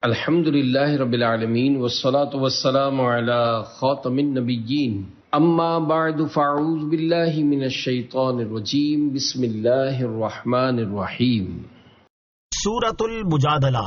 الحمد للہ رب العالمین والصلاة والسلام علی خاتم النبیین اما بعد فاعوذ باللہ من الشیطان الرجیم بسم اللہ الرحمن الرحیم۔ سورۃ المجادلہ،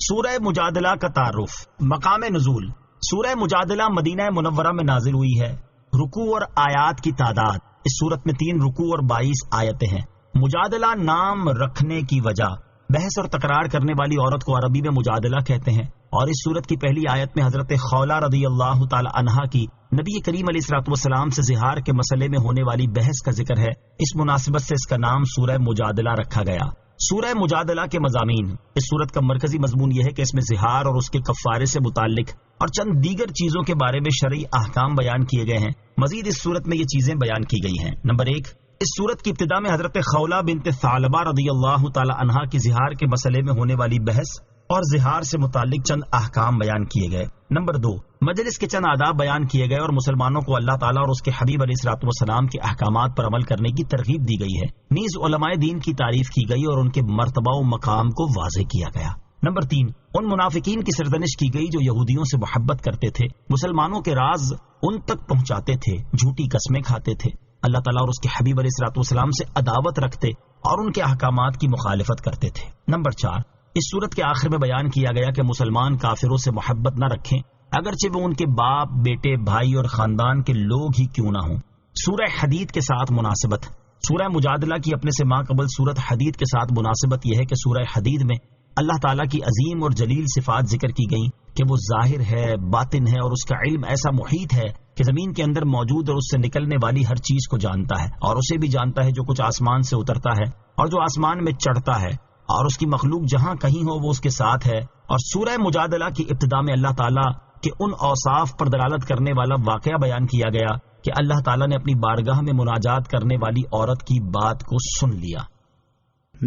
سورہ مجادلہ کا تعارف۔ مقام نزول، سورہ مجادلہ مدینہ منورہ میں نازل ہوئی ہے۔ رکوع اور آیات کی تعداد، اس سورت میں 3 رکوع اور 22 آیتیں ہیں۔ مجادلہ نام رکھنے کی وجہ، بحث اور تکرار کرنے والی عورت کو عربی میں مجادلہ کہتے ہیں، اور اس سورت کی پہلی آیت میں حضرت خولہ رضی اللہ تعالی عنہا کی نبی کریم علیہ الصلوۃ والسلام سے زہار کے مسئلے میں ہونے والی بحث کا ذکر ہے۔ اس مناسبت سے اس کا نام سورہ مجادلہ رکھا گیا۔ سورہ مجادلہ کے مضامین، اس سورت کا مرکزی مضمون یہ ہے کہ اس میں زہار اور اس کے کفارے سے متعلق اور چند دیگر چیزوں کے بارے میں شرعی احکام بیان کیے گئے ہیں۔ مزید اس سورت میں یہ چیزیں بیان کی گئی ہیں۔ نمبر 1، اس سورت کی ابتدا میں حضرت خولہ بنت ثعلبہ رضی اللہ تعالی عنہا کی زہار کے مسئلے میں ہونے والی بحث اور زہار سے متعلق چند احکام بیان کیے گئے۔ نمبر 2، مجلس کے چند آداب بیان کیے گئے اور مسلمانوں کو اللہ تعالیٰ اور اس کے حبیب علیہ الصلوۃ والسلام کے احکامات پر عمل کرنے کی ترغیب دی گئی ہے۔ نیز علماء دین کی تعریف کی گئی اور ان کے مرتبہ و مقام کو واضح کیا گیا۔ نمبر 3، ان منافقین کی سرزنش کی گئی جو یہودیوں سے محبت کرتے تھے، مسلمانوں کے راز ان تک پہنچاتے تھے، جھوٹی قسمیں کھاتے تھے، اللہ تعالیٰ اور اس کے حبیب علیہ الصلوۃ والسلام سے عداوت رکھتے اور ان کے احکامات کی مخالفت کرتے تھے۔ نمبر 4، اس سورت کے آخر میں بیان کیا گیا کہ مسلمان کافروں سے محبت نہ رکھیں، اگرچہ وہ ان کے باپ، بیٹے، بھائی اور خاندان کے لوگ ہی کیوں نہ ہوں۔ سورہ حدید کے ساتھ مناسبت، سورہ مجادلہ کی اپنے سے ماں قبل سورت حدید کے ساتھ مناسبت یہ ہے کہ سورہ حدید میں اللہ تعالیٰ کی عظیم اور جلیل صفات ذکر کی گئیں کہ وہ ظاہر ہے، باطن ہے، اور اس کا علم ایسا محیط ہے کہ زمین کے اندر موجود اور اس سے نکلنے والی ہر چیز کو جانتا ہے، اور اسے بھی جانتا ہے جو کچھ آسمان سے اترتا ہے اور جو آسمان میں چڑھتا ہے، اور اس کی مخلوق جہاں کہیں ہو وہ اس کے ساتھ ہے۔ اور سورہ مجادلہ کی ابتدا میں اللہ تعالیٰ کے ان اوصاف پر دلالت کرنے والا واقعہ بیان کیا گیا کہ اللہ تعالیٰ نے اپنی بارگاہ میں مناجات کرنے والی عورت کی بات کو سن لیا۔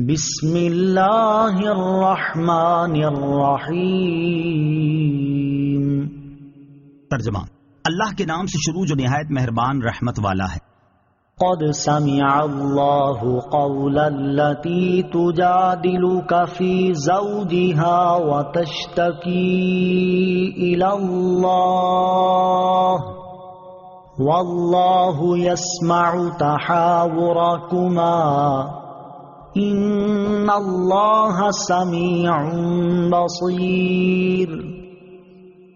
بسم اللہ الرحمن الرحیم۔ ترجمہ، اللہ کے نام سے شروع جو نہایت مہربان رحمت والا ہے۔ قد سمع اللہ قول التي تجادلك في زوجها وتشتكي إلى الله والله يسمع تحاوركما ان اللہ سمیع بصیر۔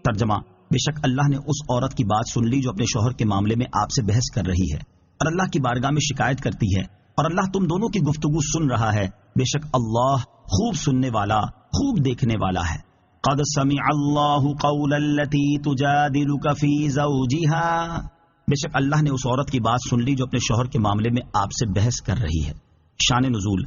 ترجمہ، بے شک اللہ نے اس عورت کی بات سن لی جو اپنے شوہر کے معاملے میں آپ سے بحث کر رہی ہے اور اللہ کی بارگاہ میں شکایت کرتی ہے، اور اللہ تم دونوں کی گفتگو سن رہا ہے۔ بے شک اللہ خوب سننے والا، خوب دیکھنے والا ہے۔ قد سمع اللہ قول التي تجادلك في زوجها، بے شک اللہ نے اس عورت کی بات سن لی جو اپنے شوہر کے معاملے میں آپ سے بحث کر رہی ہے۔ شان نزول،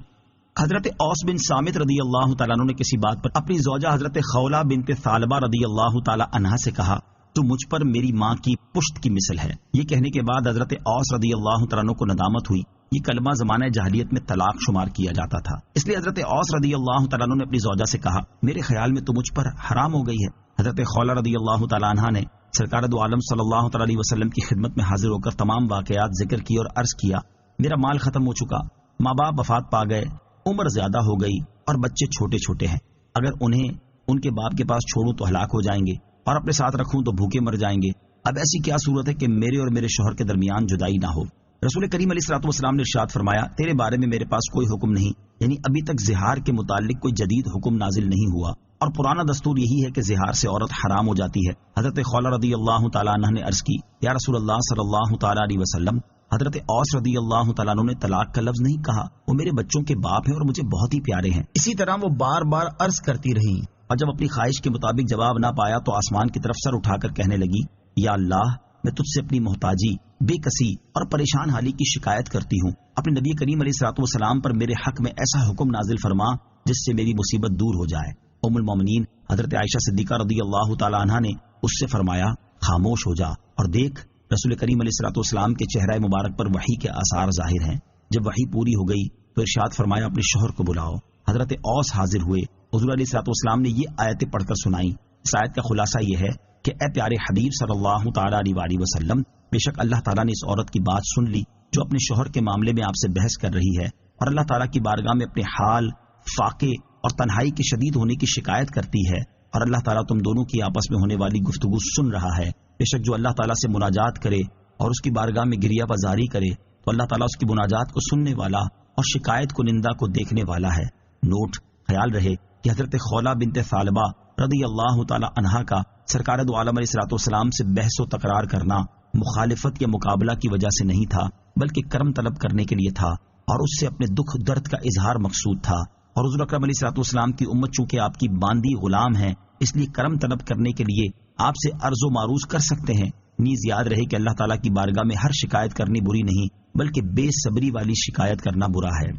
حضرت اوس بن صامت رضی اللہ تعالیٰ عنہ نے کسی بات پر اپنی زوجہ حضرت خولہ بنت ثعلبہ رضی اللہ تعالیٰ عنہا سے کہا، تو مجھ پر میری ماں کی پشت کی مثل ہے۔ یہ کہنے کے بعد حضرت اوس رضی اللہ تعالیٰ عنہ کو ندامت ہوئی۔ یہ کلمہ زمانہ جاہلیت میں طلاق شمار کیا جاتا تھا، اس لیے حضرت اوس رضی اللہ تعالیٰ عنہ نے اپنی زوجہ سے کہا، میرے خیال میں تو مجھ پر حرام ہو گئی ہے۔ حضرت خولہ رضی اللہ تعالیٰ عنہا نے سرکار دو عالم صلی اللہ تعالیٰ علیہ وسلم کی خدمت میں حاضر ہو کر تمام واقعات ذکر کی اور عرض کیا، میرا مال ختم ہو چکا، ماں باپ وفات پا گئے، عمر زیادہ ہو گئی اور بچے چھوٹے چھوٹے ہیں، اگر انہیں ان کے باپ کے پاس چھوڑوں تو ہلاک ہو جائیں گے، اور اپنے ساتھ رکھوں تو بھوکے مر جائیں گے۔ اب ایسی کیا صورت ہے کہ میرے اور میرے شوہر کے درمیان جدائی نہ ہو؟ رسول کریم علیہ الصلوۃ والسلام نے ارشاد فرمایا، تیرے بارے میں میرے پاس کوئی حکم نہیں، یعنی ابھی تک زہار کے متعلق کوئی جدید حکم نازل نہیں ہوا، اور پرانا دستور یہی ہے کہ زہار سے عورت حرام ہو جاتی ہے۔ حضرت خولہ رضی اللہ تعالیٰ عنہ نے عرض کی، یا رسول اللہ صلی اللہ تعالیٰ علیہ وسلم، حضرت اوس رضی اللہ تعالیٰ عنہ نے طلاق کا لفظ نہیں کہا، وہ میرے بچوں کے باپ ہیں اور مجھے بہت ہی پیارے ہیں۔ اسی طرح وہ بار بار عرض کرتی رہی، اور جب اپنی خواہش کے مطابق جواب نہ پایا تو آسمان کی طرف سر اٹھا کر کہنے لگی، یا اللہ، میں تجھ سے اپنی محتاجی، بے کسی اور پریشان حالی کی شکایت کرتی ہوں، اپنے نبی کریم علیہ الصلوۃ والسلام پر میرے حق میں ایسا حکم نازل فرما جس سے میری مصیبت دور ہو جائے۔ ام المومنین حضرت عائشہ صدیقہ رضی اللہ تعالیٰ عنہا نے اس سے فرمایا، خاموش ہو جا اور دیکھ، رسول کریم علیہ الصلوۃ والسلام کے چہرہ مبارک پر وحی کے آثار ظاہر ہیں۔ جب وحی پوری ہو گئی تو ارشاد فرمایا، اپنے شوہر کو بلاؤ۔ حضرت اوس حاضر ہوئے، حضور علیہ الصلوۃ والسلام نے یہ آیتیں پڑھ کر سنائیں۔ اس آیت کا خلاصہ یہ ہے کہ اے پیارے حبیب صلی اللہ تعالیٰ علیہ وسلم، بے شک اللہ تعالیٰ نے اس عورت کی بات سن لی جو اپنے شوہر کے معاملے میں آپ سے بحث کر رہی ہے، اور اللہ تعالیٰ کی بارگاہ میں اپنے حال، فاقے اور تنہائی کے شدید ہونے کی شکایت کرتی ہے، اور اللہ تعالیٰ تم دونوں کی آپس میں ہونے والی گفتگو سن رہا ہے۔ بے شک جو اللہ تعالیٰ سے مناجات کرے اور اس کی بارگاہ میں گریہ بازاری کرے تو اللہ تعالیٰ اس کی مناجات کو سننے والا اور شکایت کو نندا کو دیکھنے والا ہے۔ نوٹ، خیال رہے کہ حضرت خولہ بنت ثعلبہ رضی اللہ تعالی عنہا کا سرکار دو عالم علیہ الصلوۃ والسلام سے بحث و تکرار کرنا مخالفت یا مقابلہ کی وجہ سے نہیں تھا، بلکہ کرم طلب کرنے کے لیے تھا، اور اس سے اپنے دکھ درد کا اظہار مقصود تھا۔ اور حضور اکرم علیہ الصلوۃ والسلام کی امت چونکہ آپ کی باندی غلام ہے، اس لیے کرم طلب کرنے کے لیے آپ سے عرض و معروض کر سکتے ہیں۔ نیز یاد رہے کہ اللہ تعالیٰ کی بارگاہ میں ہر شکایت کرنی بری نہیں، بلکہ بے صبری والی شکایت کرنا برا ہے۔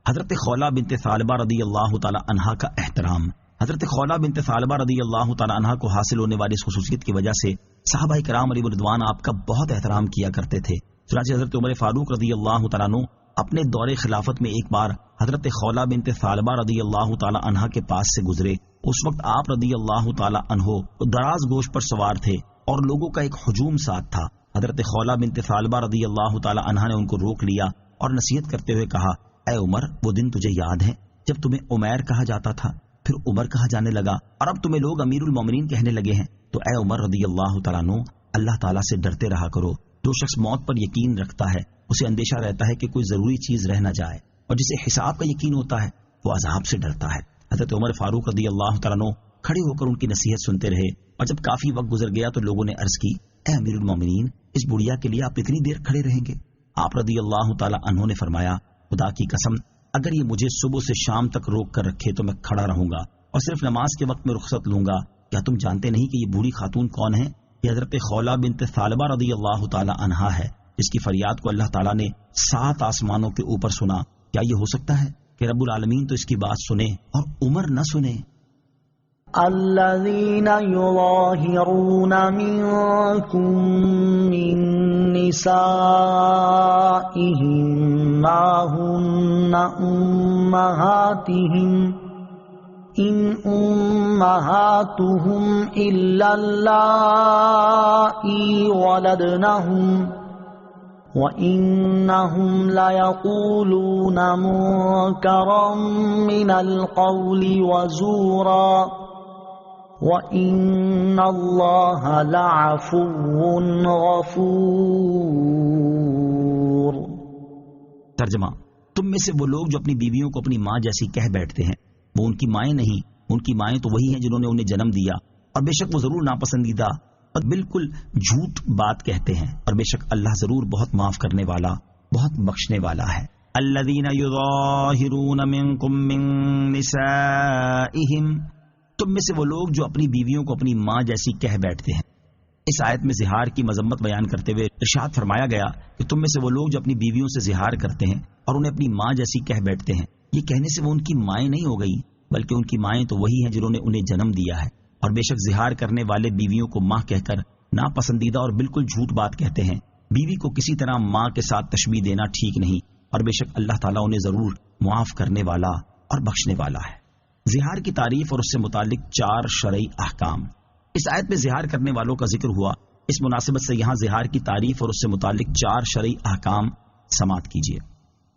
حضرت خولہ بنت ثعلبہ رضی اللہ تعالی عنہا کا احترام۔ حضرت خولہ بنت ثعلبہ رضی اللہ تعالی عنہا کو حاصل ہونے والی اس خصوصیت کی وجہ سے صحابہ کرام علیہ رضوان آپ کا بہت احترام کیا کرتے تھے۔ چنانچہ حضرت عمر فاروق رضی اللہ تعالیٰ عنہ اپنے دور خلافت میں ایک بار حضرت خولہ بنت ثعلبہ رضی اللہ تعالی عنہا کے پاس سے گزرے۔ اس وقت آپ رضی اللہ تعالی عنہ دراز گوش پر سوار تھے اور لوگوں کا ایک ہجوم ساتھ تھا۔ حضرت خولہ بنت ثعلبہ رضی اللہ تعالی عنہا نے ان کو روک لیا اور نصیحت کرتے ہوئے کہا، اے عمر، وہ دن تجھے یاد ہے جب تمہیں عمیر کہا جاتا تھا، پھر عمر کہا جانے لگا، اور اب تمہیں لوگ امیر المومنین کہنے لگے ہیں؟ تو اے عمر رضی اللہ تعالیٰ عنہ، اللہ تعالیٰ سے ڈرتے رہا کرو۔ جو شخص موت پر یقین رکھتا ہے اسے اندیشہ رہتا ہے کہ کوئی ضروری چیز رہ نہ جائے، اور جسے حساب کا یقین ہوتا ہے وہ عذاب سے ڈرتا ہے۔ حضرت عمر فاروق رضی اللہ تعالیٰ عنہ کھڑے ہو کر ان کی نصیحت سنتے رہے، اور جب کافی وقت گزر گیا تو لوگوں نے عرض کی، اے امیر المومنین، اس بڑھیا کے لیے آپ اتنی دیر کھڑے رہیں گے؟ آپ رضی اللہ تعالیٰ عنہ نے فرمایا، خدا کی قسم، اگر یہ مجھے صبح سے شام تک روک کر رکھے تو میں کھڑا رہوں گا اور صرف نماز کے وقت میں رخصت لوں گا۔ کیا تم جانتے نہیں کہ یہ بوڑھی خاتون کون ہے؟ یہ حضرت خولہ بنت ثعلبہ رضی اللہ تعالی عنہا ہے، جس کی فریاد کو اللہ تعالیٰ نے 7 آسمانوں کے اوپر سنا۔ کیا یہ ہو سکتا ہے کہ رب العالمین تو اس کی بات سنے اور عمر نہ سنے؟ الذين يظاهرون منكم من نسائهم ما هن أمهاتهم إن أمهاتهم إلا اللائي ولدنهم وَإِنَّهُمْ لَيَقُولُونَ مُنكَرًا مِنَ الْقَوْلِ وَزُورًا وَإِنَّ اللَّهَ لَعَفُوٌّ غَفُورٌ۔ ترجمہ، تم میں سے وہ لوگ جو اپنی بیویوں کو اپنی ماں جیسی کہہ بیٹھتے ہیں، وہ ان کی مائیں نہیں، ان کی مائیں تو وہی ہیں جنہوں نے انہیں جنم دیا، اور بے شک وہ ضرور ناپسندیدہ اور بالکل جھوٹ بات کہتے ہیں، اور بے شک اللہ ضرور بہت معاف کرنے والا، بہت بخشنے والا ہے۔ الذین یظاہرون منکم من نسائہم، تم میں سے وہ لوگ جو اپنی بیویوں کو اپنی ماں جیسی کہہ بیٹھتے ہیں۔ اس آیت میں زہار کی مذمت بیان کرتے ہوئے ارشاد فرمایا گیا کہ تم میں سے وہ لوگ جو اپنی بیویوں سے زہار کرتے ہیں اور انہیں اپنی ماں جیسی کہہ بیٹھتے ہیں، یہ کہنے سے وہ ان کی مائیں نہیں ہو گئی، بلکہ ان کی مائیں تو وہی ہیں جنہوں نے انہیں جنم دیا ہے، اور بے شک زہار کرنے والے بیویوں کو ماں کہہ کر ناپسندیدہ اور بالکل جھوٹ بات کہتے ہیں۔ بیوی کو کسی طرح ماں کے ساتھ تشبیہ دینا ٹھیک نہیں، اور بے شک اللہ تعالیٰ انہیں ضرور معاف کرنے والا اور بخشنے والا ہے۔ زہار کی تعریف اور اس سے متعلق 4 شرعی احکام۔ اس آیت میں زہار کرنے والوں کا ذکر ہوا، اس مناسبت سے یہاں زہار کی تعریف اور اس سے متعلق 4 شرعی احکام سماعت کیجیے۔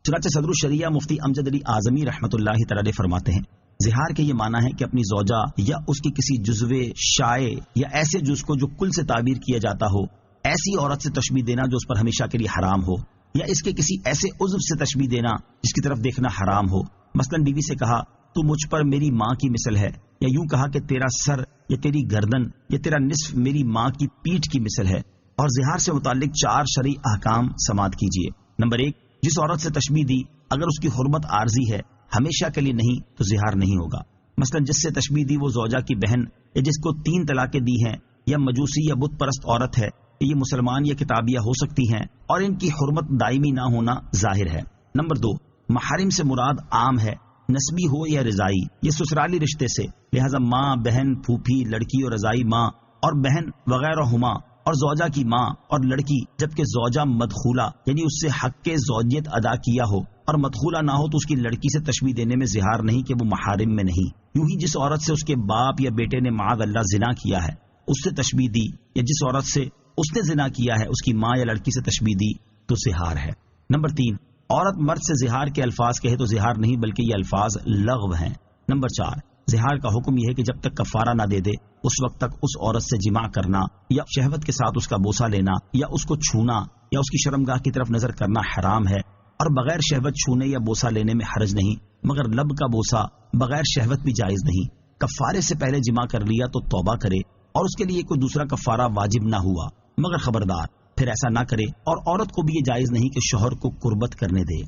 چنانچہ صدر الشریعہ مفتی امجد علی اعظمی رحمۃ اللہ تعالی فرماتے ہیں، زہار کے یہ معنی ہے کہ اپنی زوجہ یا اس کی کسی جزو شائع یا ایسے جز کو جو کل سے تعبیر کیا جاتا ہو، ایسی عورت سے تشبیہ دینا جو اس پر ہمیشہ کے لیے حرام ہو، یا اس کے کسی ایسے عضو سے تشبیہ دینا جس کی طرف دیکھنا حرام ہو۔ مثلا بیوی سے کہا، تو مجھ پر میری ماں کی مثل ہے، یا یوں کہا کہ تیرا سر یا تیری گردن یا تیرا نصف میری ماں کی پیٹھ کی مثل ہے۔ اور زہار سے متعلق 4 شرعی احکام سماعت کیجیے۔ نمبر 1، جس عورت سے تشبیہ دی اگر اس کی حرمت عارضی ہے، ہمیشہ کے لیے نہیں، تو زہار نہیں ہوگا۔ مثلا جس سے تشبیہ دی وہ زوجہ کی بہن یا جس کو 3 طلاقیں دی ہیں، یا مجوسی یا بت پرست عورت ہے، یہ مسلمان یا کتابیہ ہو سکتی ہیں، اور ان کی حرمت دائمی نہ ہونا ظاہر ہے۔ نمبر 2، محارم سے مراد عام ہے، نسبی ہو یا رضائی، یہ سسرالی رشتے سے، لہذا ماں، بہن، پھوپھی، لڑکی اور رضائی ماں اور بہن وغیرہ ہما، اور زوجہ کی ماں اور لڑکی، جبکہ زوجہ مدخولہ یعنی اس سے حق کے زوجیت ادا کیا ہو اور مدخولہ نہ ہو تو اس کی لڑکی سے تشبیہ دینے میں زہار نہیں کہ وہ محارم میں نہیں۔ یوں ہی جس عورت سے اس کے باپ یا بیٹے نے معاذ اللہ زنا کیا ہے اس سے تشبیہ دی، یا جس عورت سے اس نے زنا کیا ہے اس کی ماں یا لڑکی سے تشبیہ دی تو زہار ہے۔ نمبر 3، عورت مرد سے زہار کے الفاظ کہے تو زہار نہیں بلکہ یہ الفاظ لغو ہیں۔ نمبر 4، زہار کا حکم یہ ہے کہ جب تک کفارہ نہ دے دے اس وقت تک اس عورت سے جماع کرنا یا شہوت کے ساتھ اس کا بوسہ لینا یا اس کو چھونا یا اس کی شرمگاہ کی طرف نظر کرنا حرام ہے، اور بغیر شہوت چھونے یا بوسہ لینے میں حرج نہیں، مگر لب کا بوسہ بغیر شہوت بھی جائز نہیں۔ کفارے سے پہلے جماع کر لیا تو توبہ کرے اور اس کے لیے کوئی دوسرا کفارہ واجب نہ ہوا، مگر خبردار پھر ایسا نہ کرے، اور عورت کو بھی یہ جائز نہیں کہ شوہر کو قربت کرنے دے۔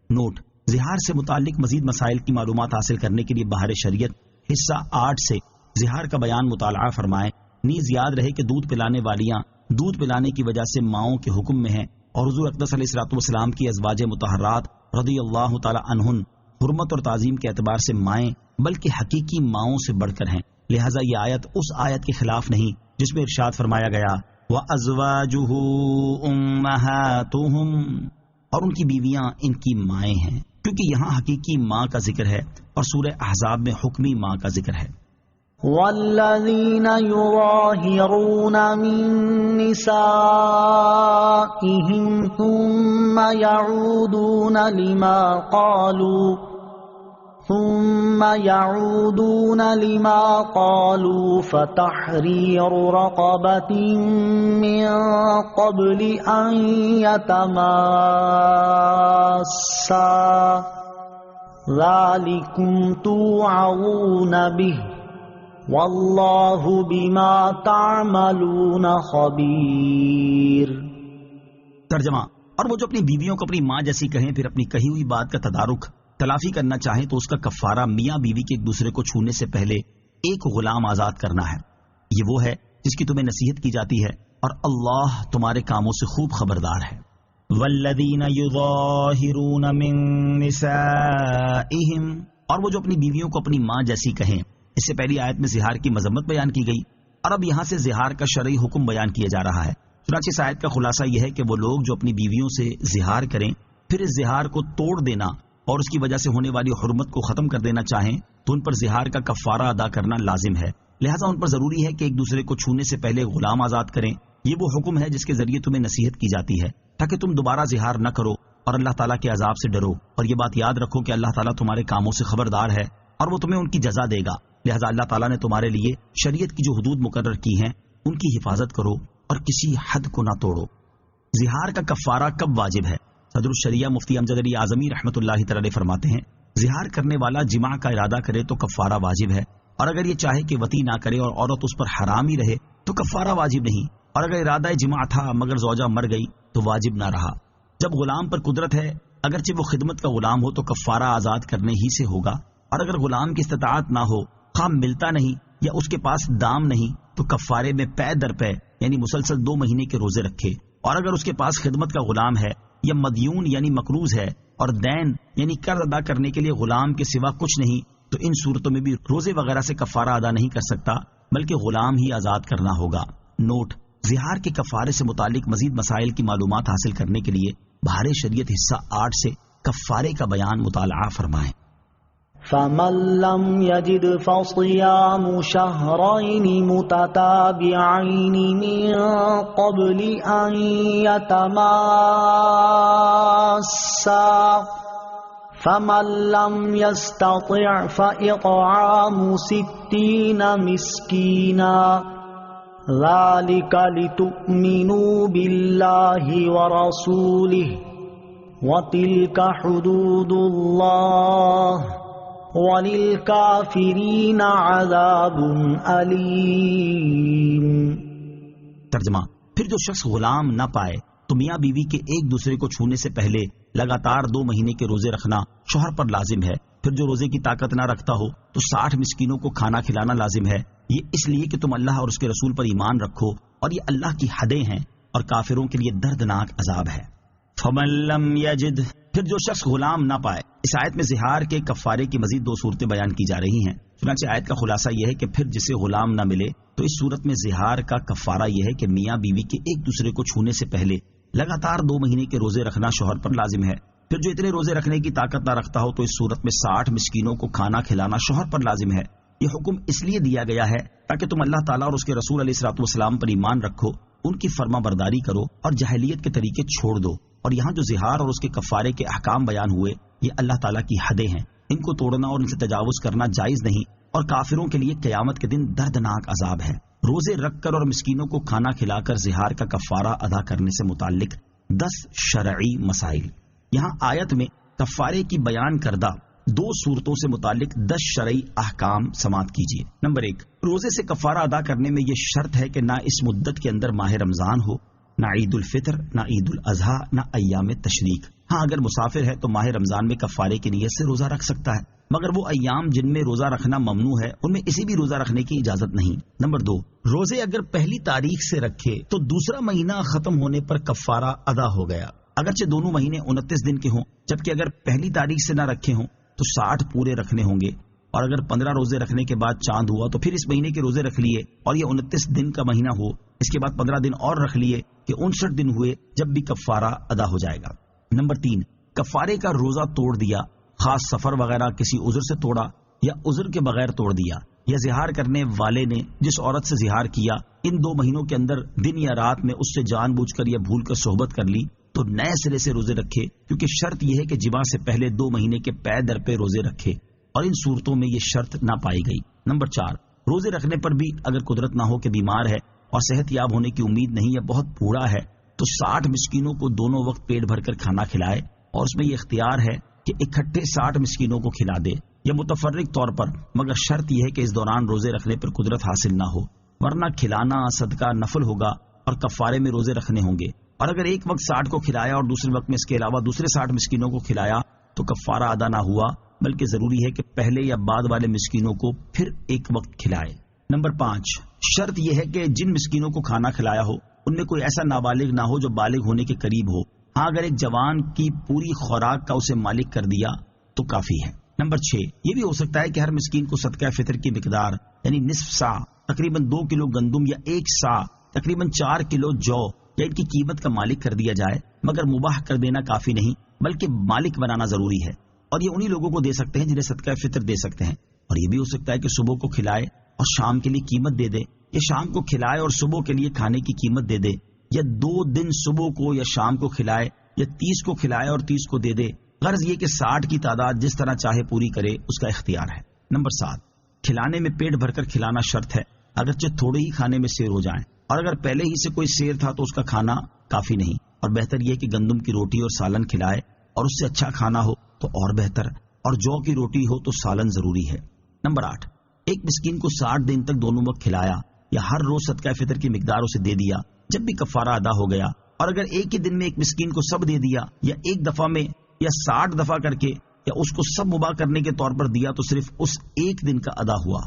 نوٹ: زہار سے متعلق مزید مسائل کی معلومات حاصل کرنے کے لیے بہار شریعت حصہ 8 سے زہار کا بیان مطالعہ فرمائیں۔ نیز یاد رہے کہ دودھ پلانے والیاں دودھ پلانے کی وجہ سے ماؤں کے حکم میں ہیں، اور حضور اقدس علیہ الصلوۃ والسلام کی ازواج مطہرات رضی اللہ تعالی عنہن حرمت اور تعظیم کے اعتبار سے مائیں بلکہ حقیقی ماؤں سے بڑھ کر ہیں، لہٰذا یہ آیت اس آیت کے خلاف نہیں جس میں ارشاد فرمایا گیا وَأَزْوَاجُهُ أُمَّهَاتُهُمْ، اور ان کی بیویاں ان کی مائیں ہیں، کیونکہ یہاں حقیقی ماں کا ذکر ہے اور سورہ احزاب میں حکمی ماں کا ذکر ہے۔ والذین یظاہرون من نسائهم ثم يعودون لما قالوا فتحرير رقبة من قبل أن يتماسا ذلكم توعظون به واللہ بما تعملون خبیر۔ ترجمہ: اور وہ جو اپنی بیویوں کو اپنی ماں جیسی کہیں پھر اپنی کہی ہوئی بات کا تدارک تلافی کرنا چاہیں تو اس کا کفارہ میاں بیوی کے ایک دوسرے کو چھونے سے پہلے ایک غلام آزاد کرنا ہے۔ یہ وہ ہے جس کی تمہیں نصیحت کی جاتی ہے اور اللہ تمہارے کاموں سے خوب خبردار ہے۔ والذین یظاہرون من نسائهم، اور وہ جو اپنی بیویوں کو اپنی ماں جیسی کہیں۔ اس سے پہلی آیت میں زہار کی مذمت بیان کی گئی اور اب یہاں سے زہار کا شرعی حکم بیان کیا جا رہا ہے۔ چنانچہ اس آیت کا خلاصہ یہ ہے کہ وہ لوگ جو اپنی بیویوں سے زہار کریں پھر اس زہار کو توڑ دینا اور اس کی وجہ سے ہونے والی حرمت کو ختم کر دینا چاہیں تو ان پر زہار کا کفارہ ادا کرنا لازم ہے، لہٰذا ان پر ضروری ہے کہ ایک دوسرے کو چھونے سے پہلے غلام آزاد کریں۔ یہ وہ حکم ہے جس کے ذریعے تمہیں نصیحت کی جاتی ہے تاکہ تم دوبارہ زہار نہ کرو اور اللہ تعالیٰ کے عذاب سے ڈرو، اور یہ بات یاد رکھو کہ اللہ تعالیٰ تمہارے کاموں سے خبردار ہے اور وہ تمہیں ان کی جزا دے گا، لہٰذا اللہ تعالیٰ نے تمہارے لیے شریعت کی جو حدود مقرر کی ہیں ان کی حفاظت کرو اور کسی حد کو نہ توڑو۔ زہار کا کفارہ کب واجب ہے؟ صدر الشریعہ مفتی امجد علی اعظمی رحمۃ اللہ تعالی فرماتے ہیں زہار کرنے والا جماع کا ارادہ کرے تو کفارہ واجب ہے، اور اگر یہ چاہے کہ وطی نہ کرے اور عورت اس پر حرام ہی رہے تو کفارہ واجب نہیں، اور اگر ارادہ جماع تھا مگر زوجہ مر گئی تو واجب نہ رہا۔ جب غلام پر قدرت ہے اگرچہ وہ خدمت کا غلام ہو تو کفارہ آزاد کرنے ہی سے ہوگا، اور اگر غلام کی استطاعت نہ ہو، خام ملتا نہیں یا اس کے پاس دام نہیں تو کفارے میں پے در پے یعنی مسلسل 2 مہینے کے روزے رکھے، اور اگر اس کے پاس خدمت کا غلام ہے یا مدیون یعنی مقروض ہے اور دین یعنی قرض ادا کرنے کے لیے غلام کے سوا کچھ نہیں تو ان صورتوں میں بھی روزے وغیرہ سے کفارہ ادا نہیں کر سکتا بلکہ غلام ہی آزاد کرنا ہوگا۔ نوٹ: زہار کے کفارے سے متعلق مزید مسائل کی معلومات حاصل کرنے کے لیے بہار شریعت حصہ 8 سے کفارے کا بیان مطالعہ فرمائیں۔ فمن لم يجد فصيام شهرين متتابعين من قبل أن يتماسا فمن لم يستطع فإطعام 60 مسكينا ذلك لتؤمنوا بالله ورسوله وتلك حدود الله وَلِلْكَافِرِينَ عَذَابٌ أَلِيمٌ۔ ترجمہ: پھر جو شخص غلام نہ پائے تو میاں بیوی کے ایک دوسرے کو چھونے سے پہلے لگاتار 2 مہینے کے روزے رکھنا شوہر پر لازم ہے۔ پھر جو روزے کی طاقت نہ رکھتا ہو تو 60 مسکینوں کو کھانا کھلانا لازم ہے، یہ اس لیے کہ تم اللہ اور اس کے رسول پر ایمان رکھو اور یہ اللہ کی حدیں ہیں اور کافروں کے لیے دردناک عذاب ہے۔ فَمَن لَّمْ يَجِدْ، پھر جو شخص غلام نہ پائے۔ اس آیت میں زہار کے کفارے کی مزید 2 صورتیں بیان کی جا رہی ہیں، چنانچہ آیت کا خلاصہ یہ ہے کہ پھر جسے غلام نہ ملے تو اس صورت میں زہار کا کفارہ یہ ہے کہ میاں بیوی کے ایک دوسرے کو چھونے سے پہلے لگاتار 2 مہینے کے روزے رکھنا شوہر پر لازم ہے۔ پھر جو اتنے روزے رکھنے کی طاقت نہ رکھتا ہو تو اس صورت میں 60 مسکینوں کو کھانا کھلانا شوہر پر لازم ہے۔ یہ حکم اس لیے دیا گیا ہے تاکہ تم اللہ تعالیٰ اور اس کے رسول علیہ الصلوۃ والسلام پر ایمان رکھو، ان کی فرما برداری کرو اور جاہلیت کے طریقے چھوڑ دو۔ اور یہاں جو زہار اور اس کے کفارے کے احکام بیان ہوئے یہ اللہ تعالیٰ کی حدیں ہیں، ان کو توڑنا اور ان سے تجاوز کرنا جائز نہیں، اور کافروں کے لیے قیامت کے دن دردناک عذاب ہے۔ روزے رکھ کر اور مسکینوں کو کھانا کھلا کر زہار کا کفارہ ادا کرنے سے متعلق 10 شرعی مسائل۔ یہاں آیت میں کفارے کی بیان کردہ 2 صورتوں سے متعلق 10 شرعی احکام سماعت کیجیے۔ نمبر 1، روزے سے کفارہ ادا کرنے میں یہ شرط ہے کہ نہ اس مدت کے اندر ماہ رمضان ہو، نہ عید الفطر، نہ عید الاضحیٰ، نہ ایام تشریق۔ ہاں اگر مسافر ہے تو ماہ رمضان میں کفارے کی نیت سے روزہ رکھ سکتا ہے، مگر وہ ایام جن میں روزہ رکھنا ممنوع ہے ان میں کسی بھی روزہ رکھنے کی اجازت نہیں۔ نمبر 2، روزے اگر پہلی تاریخ سے رکھے تو دوسرا مہینہ ختم ہونے پر کفارہ ادا ہو گیا، اگرچہ دونوں مہینے 29 دن کے ہوں، جبکہ اگر پہلی تاریخ سے نہ رکھے ہوں تو 60 پورے رکھنے ہوں گے، اور اگر 15 روزے رکھنے کے بعد چاند ہوا تو پھر اس مہینے کے روزے رکھ لیے اور یہ 29 دن کا مہینہ ہو، اس کے بعد 15 دن اور رکھ لیے کہ 59 دن ہوئے، جب بھی کفارہ ادا ہو جائے گا۔ نمبر 3، کفارے کا روزہ توڑ دیا، خاص سفر وغیرہ کسی عذر سے توڑا یا عذر کے بغیر توڑ دیا، یا زہار کرنے والے نے جس عورت سے زہار کیا ان 2 مہینوں کے اندر دن یا رات میں اس سے جان بوجھ کر یا بھول کر صحبت کر لی تو نئے سرے سے روزے رکھے، کیونکہ شرط یہ ہے کہ جماع سے پہلے 2 مہینے کے پے در پہ روزے رکھے، اور ان صورتوں میں یہ شرط نہ پائی گئی۔ نمبر 4، روزے رکھنے پر بھی اگر قدرت نہ ہو کہ بیمار ہے اور صحت یاب ہونے کی امید نہیں یا بہت بوڑھا ہے تو 60 مسکینوں کو دونوں وقت پیٹ بھر کر کھانا کھلائے، اور اس میں یہ اختیار ہے کہ اکٹھے 60 مسکینوں کو کھلا دے یا متفرق طور پر، مگر شرط یہ ہے کہ اس دوران روزے رکھنے پر قدرت حاصل نہ ہو، ورنہ کھلانا صدقہ نفل ہوگا اور کفارے میں روزے رکھنے ہوں گے۔ اور اگر ایک وقت 60 کو کھلایا اور دوسرے وقت میں اس کے علاوہ دوسرے 60 مسکینوں کو کھلایا تو کفارہ ادا نہ ہوا، بلکہ ضروری ہے کہ پہلے یا بعد والے مسکینوں کو پھر ایک وقت کھلائے۔ نمبر 5، شرط یہ ہے کہ جن مسکینوں کو کھانا کھلایا ہو ان میں کوئی ایسا نابالغ نہ ہو جو بالغ ہونے کے قریب ہو۔ ہاں اگر ایک جوان کی پوری خوراک کا اسے مالک کر دیا تو کافی ہے۔ نمبر 6، یہ بھی ہو سکتا ہے کہ ہر مسکین کو صدقہ فطر کی مقدار یعنی نصف سا تقریباً 2 کلو گندم یا 1 سا تقریباً 4 کلو جو یا ان کی قیمت کا مالک کر دیا جائے، مگر مباح کر دینا کافی نہیں بلکہ مالک بنانا ضروری ہے، اور یہ انہی لوگوں کو دے سکتے ہیں جنہیں صدقہ فطر دے سکتے ہیں۔ اور یہ بھی ہو سکتا ہے کہ صبح کو کھلائے اور شام کے لیے قیمت دے دے، یا شام کو کھلائے اور صبح کے لیے کھانے کی قیمت دے دے، یا 2 دن صبح کو یا شام کو کھلائے یا 30 کو کھلائے اور 30 کو دے دے، غرض یہ کہ 60 کی تعداد جس طرح چاہے پوری کرے، اس کا اختیار ہے۔ نمبر 7، کھلانے میں پیٹ بھر کر کھلانا شرط ہے، اگرچہ تھوڑے ہی کھانے میں سیر ہو جائیں، اور اگر پہلے ہی سے کوئی سیر تھا تو اس کا کھانا کافی نہیں، اور بہتر یہ کہ گندم کی روٹی اور سالن کھلائے، اور اس سے اچھا کھانا ہو تو اور بہتر، اور جو کی روٹی ہو تو سالن ضروری ہے۔ نمبر 8، ایک مسکین کو 60 دن تک دونوں وقت کھلایا یا ہر روز صدقہ فطر کی مقدار اسے دے دیا جب بھی کفارہ ادا ہو گیا، اور اگر ایک ہی دن میں ایک مسکین کو سب دے دیا یا ایک دفعہ میں یا 60 دفعہ کر کے یا اس کو سب مباح کرنے کے طور پر دیا تو صرف اس ایک دن کا ادا ہوا۔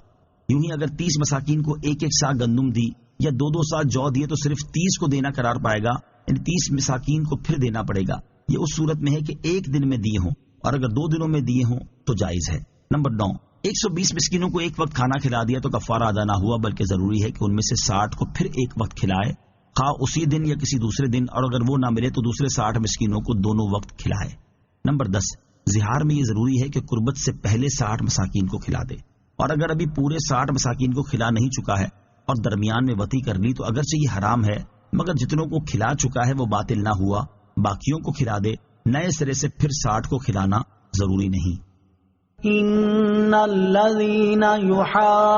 یوں ہی اگر 30 مساکین کو ایک سا گندم دی یا 2 سا جو دیے تو صرف 30 کو دینا قرار پائے گا، یعنی 30 مساکین کو پھر دینا پڑے گا۔ یہ اس صورت میں ہے کہ ایک دن میں دیے ہوں، اور اگر 2 دنوں میں دیے ہوں تو جائز ہے۔ نمبر 9، 120 مسکینوں کو ایک وقت کھانا کھلا دیا تو کفارہ ادا نہ ہوا، بلکہ ضروری ہے کہ ان میں سے 60 کو پھر ایک وقت کھلائے، خواہ اسی دن یا کسی دوسرے دن، اور اگر وہ نہ ملے تو دوسرے 60 مسکینوں کو دونوں وقت کھلائے۔ نمبر 10، زہار میں یہ ضروری ہے کہ قربت سے پہلے 60 مساکین کو کھلا دے، اور اگر ابھی پورے 60 مساکین کو کھلا نہیں چکا ہے اور درمیان میں وطی کر لی تو اگرچہ یہ حرام ہے، مگر جتنوں کو کھلا چکا ہے وہ باطل نہ ہوا، باقیوں کو کھلا دے، نئے سرے سے پھر 60 کو کھلانا ضروری نہیں۔ ان الذين يحادون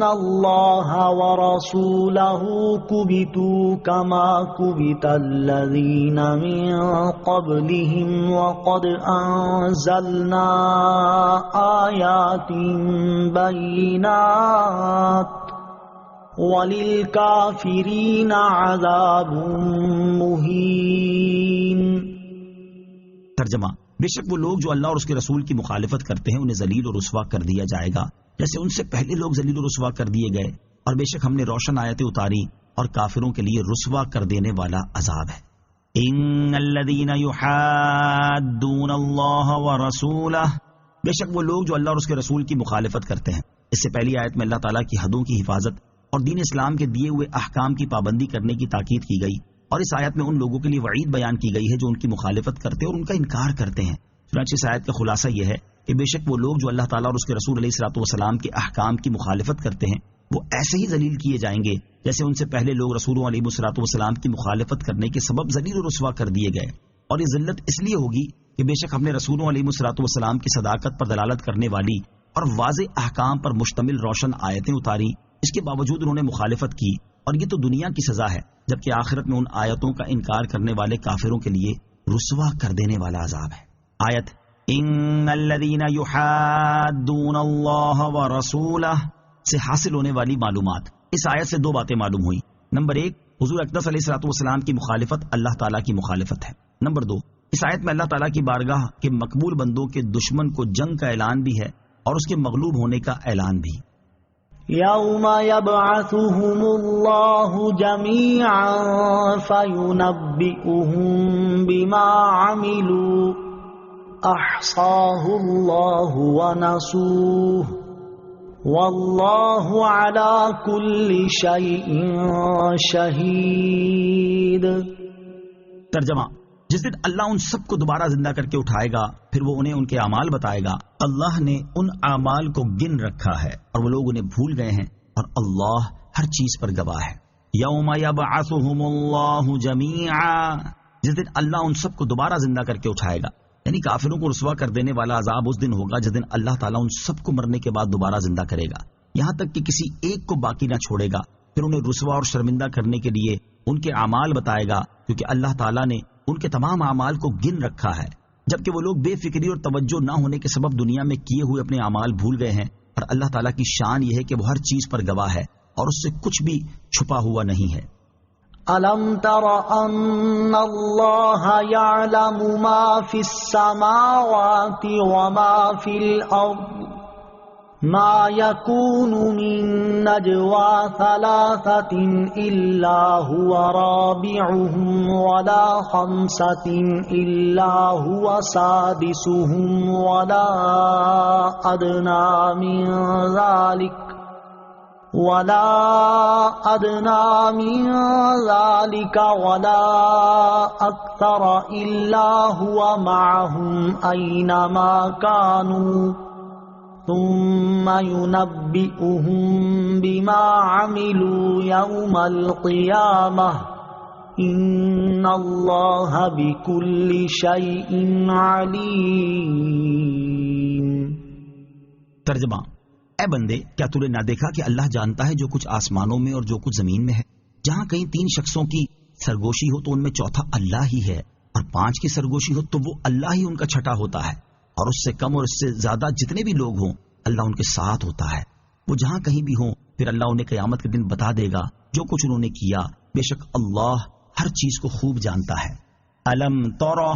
الله ورسوله كبتوا كما كبت الذين من قبلهم وقد انزلنا آيات بينات وللكافرين عذاب مهين۔ ترجمہ، بے شک وہ لوگ جو اللہ اور اس کے رسول کی مخالفت کرتے ہیں انہیں ذلیل اور رسوا کر دیا جائے گا جیسے ان سے پہلے لوگ ذلیل اور رسوا کر دیے گئے، اور بے شک ہم نے روشن آیتیں اتاری اور کافروں کے لیے رسوا کر دینے والا عذاب ہے۔ ان الذين يحادون الله ورسوله، بے شک وہ لوگ جو اللہ اور اس کے رسول کی مخالفت کرتے ہیں۔ اس سے پہلی آیت میں اللہ تعالیٰ کی حدوں کی حفاظت اور دین اسلام کے دیے ہوئے احکام کی پابندی کرنے کی تاکید کی گئی، اور اس آیت میں ان لوگوں کے لیے وعید بیان کی گئی ہے جو ان کی مخالفت کرتے اور ان کا انکار کرتے ہیں۔ چنانچہ اس آیت کا خلاصہ یہ ہے کہ بے شک وہ لوگ جو اللہ تعالیٰ اور اس کے رسول علیہ الصلوۃ والسلام کے احکام کی مخالفت کرتے ہیں وہ ایسے ہی ذلیل کیے جائیں گے جیسے ان سے پہلے لوگ رسولوں علیہ الصلوۃ والسلام کی مخالفت کرنے کے سبب ذلیل و رسوا کر دیے گئے، اور یہ ذلت اس لیے ہوگی کہ بے شک ہم نے رسولوں علیہ الصلوۃ والسلام کی صداقت پر دلالت کرنے والی اور واضح احکام پر مشتمل روشن آیتیں اتاری، اس کے باوجود انہوں نے مخالفت کی، اور یہ تو دنیا کی سزا ہے، جبکہ آخرت میں ان آیتوں کا انکار کرنے والے کافروں کے لیے رسوا کر دینے والا عذاب ہے۔ آیت ان الذین یحادون اللہ ورسولہ سے حاصل ہونے والی معلومات۔ اس آیت سے دو باتیں معلوم ہوئی۔ نمبر ایک، حضور اقدس علیہ الصلوۃ والسلام کی مخالفت اللہ تعالیٰ کی مخالفت ہے۔ نمبر دو، اس آیت میں اللہ تعالیٰ کی بارگاہ کے مقبول بندوں کے دشمن کو جنگ کا اعلان بھی ہے اور اس کے مغلوب ہونے کا اعلان بھی۔ یوم یبعثهم اللہ جمیعا فینبئهم بما عملوا احصاہ اللہ ونسوہ واللہ علی کل شیء شہید۔ ترجمہ، جس دن اللہ ان سب کو دوبارہ زندہ کر کے اٹھائے گا، پھر وہ انہیں ان کے اعمال بتائے گا۔ اللہ نے ان اعمال کو گن رکھا ہے اور وہ لوگ انہیں بھول گئے ہیں، اور اللہ ہر چیز پر گواہ ہے۔ یوم یبعثهم اللہ جمیعا، جس دن اللہ ان سب کو دوبارہ زندہ کر کے اٹھائے گا، یعنی کافروں کو رسوا کر دینے والا عذاب اس دن ہوگا جس دن اللہ تعالیٰ ان سب کو مرنے کے بعد دوبارہ زندہ کرے گا، یہاں تک کہ کسی ایک کو باقی نہ چھوڑے گا۔ پھر انہیں رسوا اور شرمندہ کرنے کے لیے ان کے اعمال بتائے گا، کیونکہ اللہ تعالیٰ نے ان کے تمام اعمال کو گن رکھا ہے، جبکہ وہ لوگ بے فکری اور توجہ نہ ہونے کے سبب دنیا میں کیے ہوئے اپنے اعمال بھول گئے ہیں، اور اللہ تعالیٰ کی شان یہ ہے کہ وہ ہر چیز پر گواہ ہے اور اس سے کچھ بھی چھپا ہوا نہیں ہے۔ أَلَمْ تَرَ أَنَّ اللَّهَ يَعْلَمُ مَا فِي السَّمَاوَاتِ وَمَا فِي الْأَرْضِ مَا يَكُونُ مِن نَّجْوَى ثَلَاثَةٍ إِلَّا هُوَ رَابِعُهُمْ وَلَا خَمْسَةٍ إِلَّا هُوَ سَادِسُهُمْ وَلَا أَدْنَى مِن ذَلِكَ ولا أكثر إلا هو معهم أينما كانوا ثم ينبئهم بما عملوا يوم القيامة إن الله بكل شيء عليم۔ ترجمہ، اے بندے، کیا تو نے نہ دیکھا کہ اللہ جانتا ہے جو کچھ آسمانوں میں اور جو کچھ زمین میں ہے؟ جہاں کہیں 3 شخصوں کی سرگوشی ہو تو ان میں چوتھا اللہ ہی ہے، اور 5 کی سرگوشی ہو تو وہ اللہ ہی ان کا چھٹا ہوتا ہے، اور اس سے کم اور اس سے زیادہ جتنے بھی لوگ ہوں اللہ ان کے ساتھ ہوتا ہے۔ وہ جہاں کہیں بھی ہوں پھر اللہ انہیں قیامت کے دن بتا دے گا جو کچھ انہوں نے کیا، بے شک اللہ ہر چیز کو خوب جانتا ہے۔ الم ترى،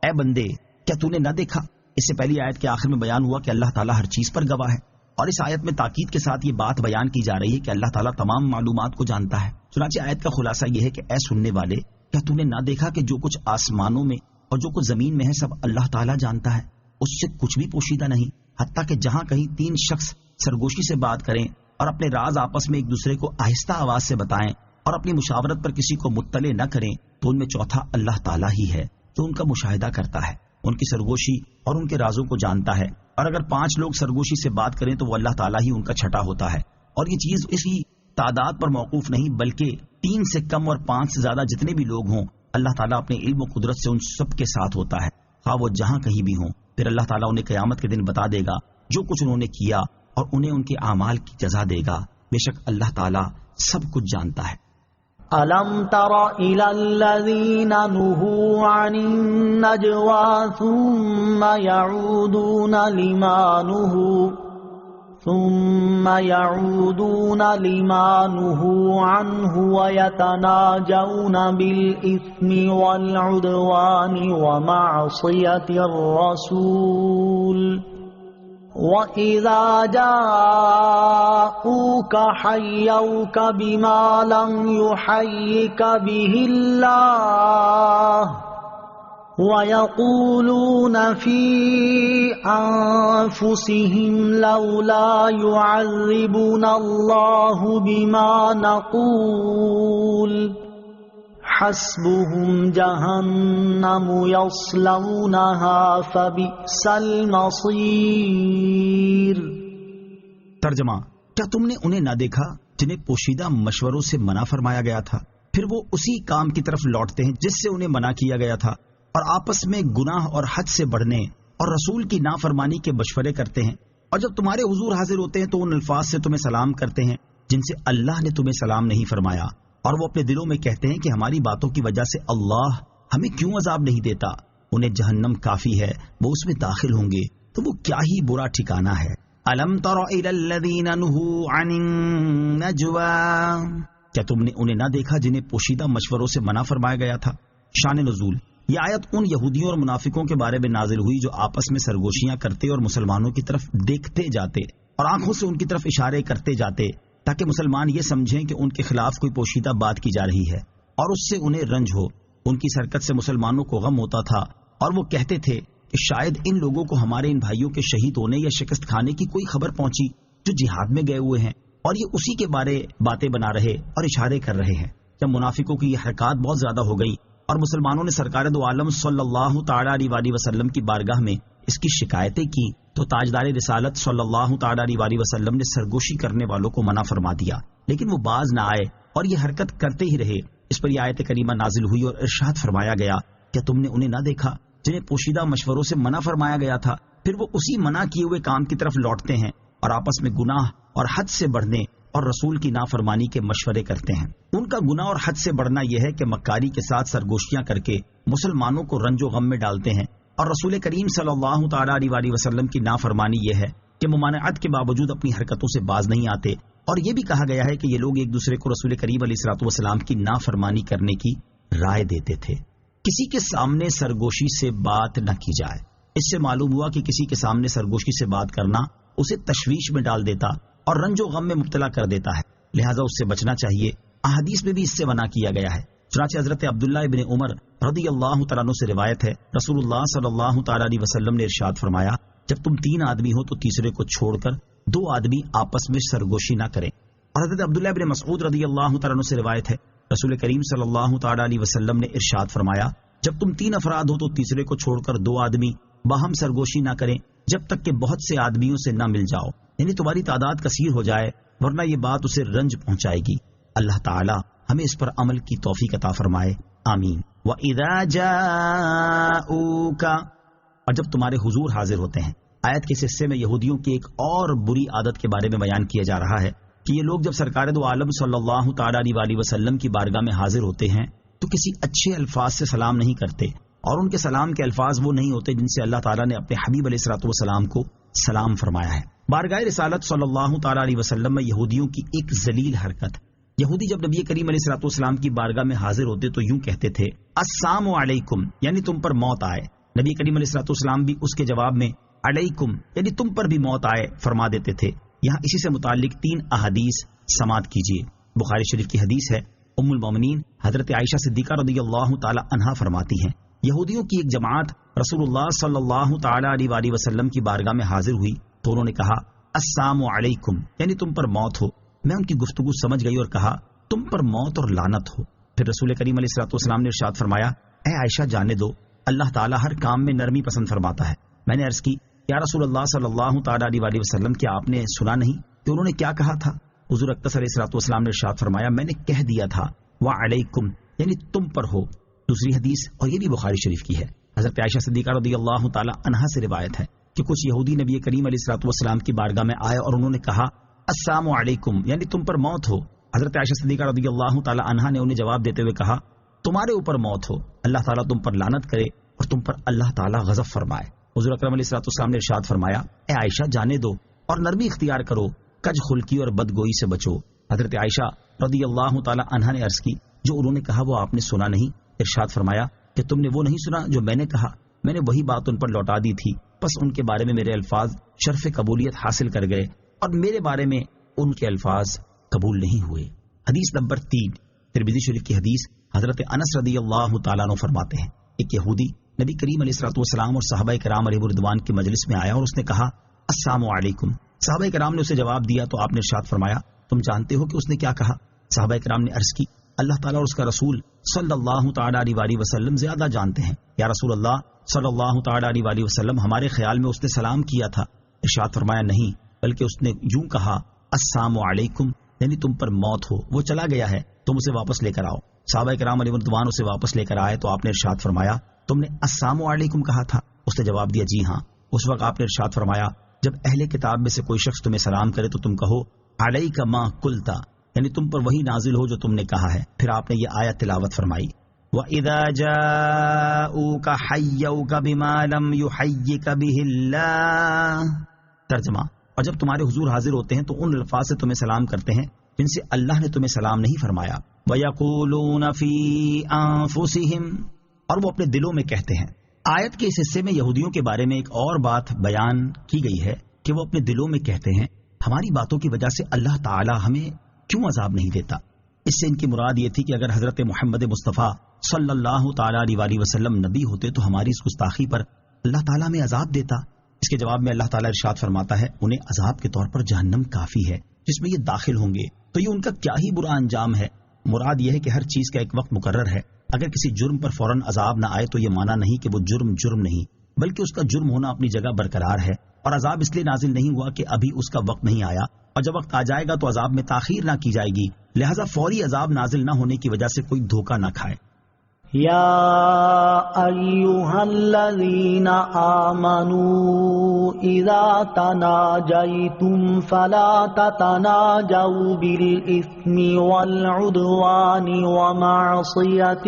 اے بندے کیا تو نے نہ دیکھا؟ اس سے پہلی آیت کے آخر میں بیان ہوا کہ اللہ تعالیٰ ہر چیز پر گواہ ہے، اور اس آیت میں تاکید کے ساتھ یہ بات بیان کی جا رہی ہے کہ اللہ تعالیٰ تمام معلومات کو جانتا ہے۔ چنانچہ آیت کا خلاصہ یہ ہے کہ اے سننے والے، کیا تو نے نہ دیکھا کہ جو کچھ آسمانوں میں اور جو کچھ زمین میں ہے سب اللہ تعالیٰ جانتا ہے، اس سے کچھ بھی پوشیدہ نہیں، حتیٰ کہ جہاں کہیں 3 شخص سرگوشی سے بات کریں اور اپنے راز آپس میں ایک دوسرے کو آہستہ آواز سے بتائیں اور اپنی مشاورت پر کسی کو مطلع نہ کریں، تو ان میں چوتھا اللہ تعالیٰ ہی ہے جو ان کا مشاہدہ کرتا ہے، ان کی سرگوشی اور ان کے رازوں کو جانتا ہے، اور اگر 5 لوگ سرگوشی سے بات کریں تو وہ اللہ تعالیٰ ہی ان کا چھٹا ہوتا ہے۔ اور یہ چیز اسی تعداد پر موقوف نہیں بلکہ 3 سے کم اور 5 سے زیادہ جتنے بھی لوگ ہوں اللہ تعالیٰ اپنے علم و قدرت سے ان سب کے ساتھ ہوتا ہے، خواہ وہ جہاں کہیں بھی ہوں۔ پھر اللہ تعالیٰ انہیں قیامت کے دن بتا دے گا جو کچھ انہوں نے کیا، اور انہیں ان کے اعمال کی جزا دے گا، بے شک اللہ تعالیٰ سب کچھ جانتا ہے۔ أَلَمْ تَرَ إِلَى الَّذِينَ نُهُوا عَنِ النَّجْوَى ثُمَّ يَعُودُونَ لِمَا نُهُوا عَنْهُ وَيَتَنَاجَوْنَ بِالْإِثْمِ وَالْعُدْوَانِ وَمَعْصِيَتِ الرَّسُولِ وَإِذَا جَاءُوكَ حَيَّوْكَ بِمَا لَمْ يُحَيِّكَ بِهِ اللَّهُ وَيَقُولُونَ فِي أَنفُسِهِمْ لَوْلَا يُعَذِّبُنَا اللَّهُ بِمَا نَقُولُ حَسْبُهُمْ جَهَنَّمُ يَصْلَوْنَهَا فَبِئْسَ الْمَصِيرُ۔ ترجمہ، کیا تم نے انہیں نہ دیکھا جنہیں پوشیدہ مشوروں سے منع فرمایا گیا تھا، پھر وہ اسی کام کی طرف لوٹتے ہیں جس سے انہیں منع کیا گیا تھا، اور آپس میں گناہ اور حد سے بڑھنے اور رسول کی نافرمانی کے مشورے کرتے ہیں، اور جب تمہارے حضور حاضر ہوتے ہیں تو ان الفاظ سے تمہیں سلام کرتے ہیں جن سے اللہ نے تمہیں سلام نہیں فرمایا، اور وہ اپنے دلوں میں کہتے ہیں کہ ہماری باتوں کی وجہ سے اللہ ہمیں کیوں عذاب نہیں دیتا، انہیں جہنم کافی ہے، وہ اس میں داخل ہوں گے، تو وہ کیا ہی برا ٹھکانہ ہے۔ الم تر الی الذین نہوا عن النجوى، کیا تم نے انہیں نہ دیکھا جنہیں پوشیدہ مشوروں سے منع فرمایا گیا تھا؟ شان نزول، یہ آیت ان یہودیوں اور منافقوں کے بارے میں نازل ہوئی جو آپس میں سرگوشیاں کرتے اور مسلمانوں کی طرف دیکھتے جاتے اور آنکھوں سے ان کی طرف اشارے کرتے جاتے تاکہ مسلمان یہ سمجھیں کہ ان کے خلاف کوئی پوشیدہ بات کی جا رہی ہے اور اس سے انہیں رنج ہو۔ ان کی حرکت سے مسلمانوں کو غم ہوتا تھا اور وہ کہتے تھے کہ شاید ان لوگوں کو ہمارے ان بھائیوں کے شہید ہونے یا شکست کھانے کی کوئی خبر پہنچی جو جہاد میں گئے ہوئے ہیں، اور یہ اسی کے بارے باتیں بنا رہے اور اشارے کر رہے ہیں۔ جب منافقوں کی یہ حرکات بہت زیادہ ہو گئی اور مسلمانوں نے سرکار دو عالم صلی اللہ تعالی علیہ وسلم کی بارگاہ میں اس کی شکایتیں کی تو تاجدار رسالت صلی اللہ تعالی علیہ وسلم نے سرگوشی کرنے والوں کو منع فرما دیا، لیکن وہ باز نہ آئے اور یہ حرکت کرتے ہی رہے۔ اس پر یہ آیت کریمہ نازل ہوئی اور ارشاد فرمایا گیا، کیا تم نے انہیں نہ دیکھا جنہیں پوشیدہ مشوروں سے منع فرمایا گیا تھا، پھر وہ اسی منع کیے ہوئے کام کی طرف لوٹتے ہیں اور آپس میں گناہ اور حد سے بڑھنے اور رسول کی نافرمانی کے مشورے کرتے ہیں۔ ان کا گناہ اور حد سے بڑھنا یہ ہے کہ مکاری کے ساتھ سرگوشیاں کر کے مسلمانوں کو رنج و غم میں ڈالتے ہیں، اور رسول کریم صلی اللہ تعالی علیہ وسلم کی نافرمانی یہ ہے کہ ممانعت کے باوجود اپنی حرکتوں سے باز نہیں آتے، اور یہ بھی کہا گیا ہے کہ یہ لوگ ایک دوسرے کو رسول کریم علیہ الصلوۃ والسلام کی نافرمانی کرنے کی رائے دیتے تھے۔ کسی کے سامنے سرگوشی سے بات نہ کی جائے، اس سے معلوم ہوا کہ کسی کے سامنے سرگوشی سے بات کرنا اسے تشویش میں ڈال دیتا اور رنج و غم میں مبتلا کر دیتا ہے، لہذا اس سے بچنا چاہیے۔ احادیث میں بھی اس سے منع کیا گیا ہے۔ چنانچہ حضرت عبداللہ ابن عمر رضی اللہ تعالیٰ عنہ سے روایت ہے، رسول اللہ صلی اللہ تعالیٰ علیہ وسلم نے ارشاد فرمایا، جب تم 3 آدمی ہو تو تیسرے کو چھوڑ کر 2 آدمی آپس میں سرگوشی نہ کریں۔ اور حضرت عبداللہ ابن مسعود رضی اللہ تعالیٰ عنہ سے روایت ہے، رسول کریم صلی اللہ تعالیٰ علیہ وسلم نے ارشاد فرمایا، جب تم 3 افراد ہو تو تیسرے کو چھوڑ کر 2 آدمی باہم سرگوشی نہ کریں جب تک کہ بہت سے آدمیوں سے نہ مل جاؤ، یعنی تمہاری تعداد کثیر ہو جائے، ورنہ یہ بات اسے رنج پہنچائے گی۔ اللہ تعالی ہمیں اس پر عمل کی توفیق عطا فرمائے، آمین۔ وَإِذَا جَاءُوكَ، اور جب تمہارے حضور حاضر ہوتے ہیں۔ آیت کے اس حصے میں یہودیوں کی ایک اور بری عادت کے بارے میں بیان کیا جا رہا ہے کہ یہ لوگ جب سرکار دو عالم صلی اللہ تعالی علیہ وسلم کی بارگاہ میں حاضر ہوتے ہیں تو کسی اچھے الفاظ سے سلام نہیں کرتے، اور ان کے سلام کے الفاظ وہ نہیں ہوتے جن سے اللہ تعالیٰ نے اپنے حبیب علیہ الصلوۃ والسلام کو سلام فرمایا ہے۔ بارگاہ رسالت صلی اللہ تعالی علیہ وسلم میں یہودیوں کی ایک ذلیل حرکت، یہودی جب نبی کریم علیہ الصلوۃ والسلام کی بارگاہ میں حاضر ہوتے تو یوں کہتے تھے، السلام علیکم، یعنی تم پر موت آئے۔ نبی کریم علیہ الصلوۃ والسلام بھی اس کے جواب میں علیکم، یعنی تم پر بھی موت آئے فرما دیتے تھے۔ یہاں اسی سے متعلق 3 احادیث سماعت کیجیے۔ بخاری شریف کی حدیث ہے، ام المومنین حضرت عائشہ صدیقہ رضی اللہ تعالی عنہا فرماتی ہیں، یہودیوں کی ایک جماعت رسول اللہ صلی اللہ تعالی علیہ وسلم کی بارگاہ میں حاضر ہوئی تو انہوں نے کہا، السلام علیکم، یعنی تم پر موت ہو۔ میں ان کی گفتگو سمجھ گئی اور کہا، تم پر موت اور لعنت ہو۔ پھر رسول کریم علیہ الصلوۃ والسلام نے ارشاد فرمایا، اے عائشہ جانے دو، اللہ تعالیٰ ہر کام میں نرمی پسند فرماتا ہے۔ میں نے عرض کی، یا رسول اللہ صلی اللہ تعالی علیہ وسلم، کیا آپ نے سنا نہیں کہ انہوں نے کیا کہا تھا؟ حضور اقدس علیہ الصلوۃ والسلام نے ارشاد فرمایا، میں نے کہہ دیا تھا، وعلیکم، یعنی تم پر ہو۔ دوسری حدیث، اور یہ بھی بخاری شریف کی ہے، حضرت عائشہ صدیقہ رضی اللہ تعالی عنہا سے روایت ہے کہ کچھ یہودی نبی کریم علیہ الصلوۃ والسلام کی بارگاہ میں آئے اور انہوں نے کہا، السلام علیکم، یعنی تم پر موت ہو۔ حضرت عائشہ صدیقہ رضی اللہ تعالی عنہا نے انہیں جواب دیتے ہوئے کہا، تمہارے اوپر موت ہو، اللہ تعالیٰ تم پر لعنت کرے اور تم پر اللہ تعالیٰ غضب فرمائے۔ حضور اکرم علیہ الصلوۃ والسلام نے ارشاد فرمایا، اے عائشہ جانے دو اور نرمی اختیار کرو، کج خلقی اور بدگوئی سے بچو۔ حضرت عائشہ رضی اللہ تعالی عنہا نے عرض کی، جو انہوں نے کہا وہ آپ نے سنا نہیں؟ ارشاد فرمایا کہ تم نے وہ نہیں سنا جو میں نے کہا، میں نے وہی بات ان پر لوٹا دی تھی، بس ان کے بارے میں میرے الفاظ شرف قبولیت حاصل کر گئے اور میرے بارے میں ان کے الفاظ قبول نہیں ہوئے۔ حدیث نمبر 3، ترمذی شریف کی حدیث، حضرت انس رضی اللہ تعالیٰ عنہ فرماتے ہیں، ایک یہودی نبی کریم علیہ الصلوۃ والسلام اور صحابہ کرام علیہ رضوان کی مجلس میں آیا اور اس نے کہا، السلام علیکم۔ صحابہ کرام نے اسے جواب دیا تو آپ نے ارشاد فرمایا، تم جانتے ہو کہ اس نے کیا کہا؟ صحابہ کرام نے عرض کی، اللہ تعالیٰ اور اس کا رسول صلی اللہ تعالی علیہ وسلم زیادہ جانتے ہیں۔ یا رسول اللہ صلی اللہ تعالی علیہ وسلم، ہمارے خیال میں اس نے سلام کیا تھا۔ ارشاد فرمایا، نہیں، بلکہ اس نے یوں کہا، السلام علیکم، یعنی تم پر موت ہو، وہ چلا گیا ہے، تم اسے واپس لے کر آؤ۔ صحابہ کرام علیہ رضوان اسے واپس لے کر آئے تو آپ نے ارشاد فرمایا، تم نے السلام علیکم کہا تھا؟ اس نے جواب دیا جی ہاں۔ اس وقت آپ نے ارشاد فرمایا جب اہل کتاب میں سے کوئی شخص تمہیں سلام کرے تو تم کہو علیک ما قلت، یعنی تم پر وہی نازل ہو جو تم نے کہا ہے۔ پھر آپ نے یہ آیت تلاوت فرمائی وَإِذَا جَاءُوكَ حَيَّوْكَ بِمَا لَمْ يُحَيِّكَ بِهِ اللَّهُ۔ ترجمہ، اور جب تمہارے حضور حاضر ہوتے ہیں تو ان الفاظ سے تمہیں سلام کرتے ہیں جن سے اللہ نے تمہیں سلام نہیں فرمایا۔ وَيَقُولُونَ فِي أَنفُسِهِمْ، اور وہ اپنے دلوں میں کہتے ہیں۔ آیت کے اس حصے میں یہودیوں کے بارے میں ایک اور بات بیان کی گئی ہے کہ وہ اپنے دلوں میں کہتے ہیں ہماری باتوں کی وجہ سے اللہ تعالی ہمیں کیوں عذاب نہیں دیتا۔ اس سے ان کی مراد یہ تھی کہ اگر حضرت محمد مصطفیٰ صلی اللہ تعالی علیہ وسلم نبی ہوتے تو ہماری اس گستاخی پر اللہ تعالیٰ ہمیں عذاب دیتا۔ اس کے جواب میں اللہ تعالیٰ ارشاد فرماتا ہے انہیں عذاب کے طور پر جہنم کافی ہے جس میں یہ داخل ہوں گے، تو یہ ان کا کیا ہی برا انجام ہے۔ مراد یہ ہے کہ ہر چیز کا ایک وقت مقرر ہے، اگر کسی جرم پر فوراً عذاب نہ آئے تو یہ مانا نہیں کہ وہ جرم نہیں، بلکہ اس کا جرم ہونا اپنی جگہ برقرار ہے، اور عذاب اس لیے نازل نہیں ہوا کہ ابھی اس کا وقت نہیں آیا، اور جب وقت آ جائے گا تو عذاب میں تاخیر نہ کی جائے گی، لہذا فوری عذاب نازل نہ ہونے کی وجہ سے کوئی دھوکہ نہ کھائے۔ یا ایھا الذین آمنوا اذا تناجیتم فلا تتناجوا بالاثم والعدوان ومعصیۃ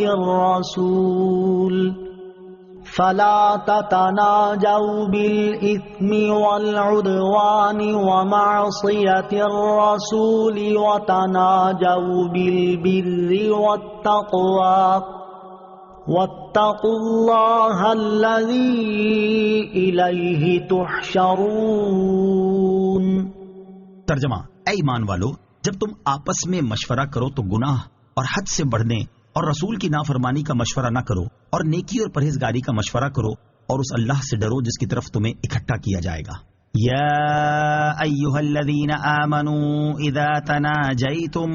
الرسول وتناجوا بالبر والتقوى واتقوا اللہ الذی الیہ تحشرون۔ ترجمہ، اے ایمان والو، جب تم آپس میں مشورہ کرو تو گناہ اور حد سے بڑھنے اور رسول کی نافرمانی کا مشورہ نہ کرو، اور نیکی اور پرہیزگاری کا مشورہ کرو، اور اس اللہ سے ڈرو جس کی طرف تمہیں اکٹھا کیا جائے گا۔ یا ایھا الذین آمنوا اذا تناجیتم،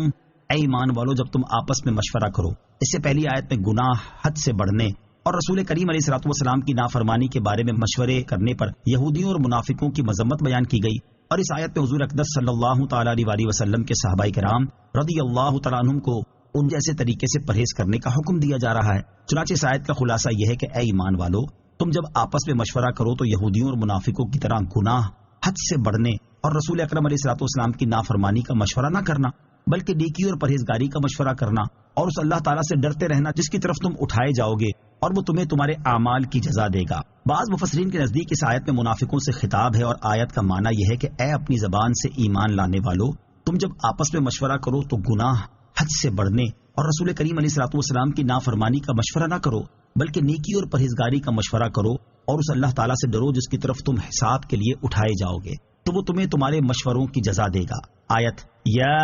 اے ایمان والو جب تم آپس میں مشورہ کرو۔ اس سے پہلی آیت میں گناہ، حد سے بڑھنے اور رسول کریم علیہ الصلوۃ والسلام کی نافرمانی کے بارے میں مشورے کرنے پر یہودیوں اور منافقوں کی مذمت بیان کی گئی، اور اس آیت میں حضور اقدس صلی اللہ تعالی علیہ وسلم کے صحابہ کرام رضی اللہ تعالیٰ عنہم کو ان جیسے طریقے سے پرہیز کرنے کا حکم دیا جا رہا ہے۔ چنانچہ اس آیت کا خلاصہ یہ ہے کہ اے ایمان والو، تم جب آپس میں مشورہ کرو تو یہودیوں اور منافقوں کی طرح گناہ، حد سے بڑھنے اور رسول اکرم علیہ الصلوۃ والسلام کی نافرمانی کا مشورہ نہ کرنا، بلکہ نیکی اور پرہیزگاری کا مشورہ کرنا، اور اس اللہ تعالیٰ سے ڈرتے رہنا جس کی طرف تم اٹھائے جاؤ گے، اور وہ تمہیں تمہارے اعمال کی جزا دے گا۔ بعض مفسرین کے نزدیک اس آیت میں منافقوں سے خطاب ہے، اور آیت کا معنی یہ ہے کہ اے اپنی زبان سے ایمان لانے والو، تم جب آپس میں مشورہ کرو تو گناہ، حد سے بڑھنے اور رسول کریم علیہ الصلوۃ والسلام کی نافرمانی کا مشورہ نہ کرو، بلکہ نیکی اور پرہیزگاری کا مشورہ کرو، اور اس اللہ تعالیٰ سے ڈرو جس کی طرف تم حساب کے لیے اٹھائے جاؤ گے، تو وہ تمہیں تمہارے مشوروں کی جزا دے گا۔ آیت یا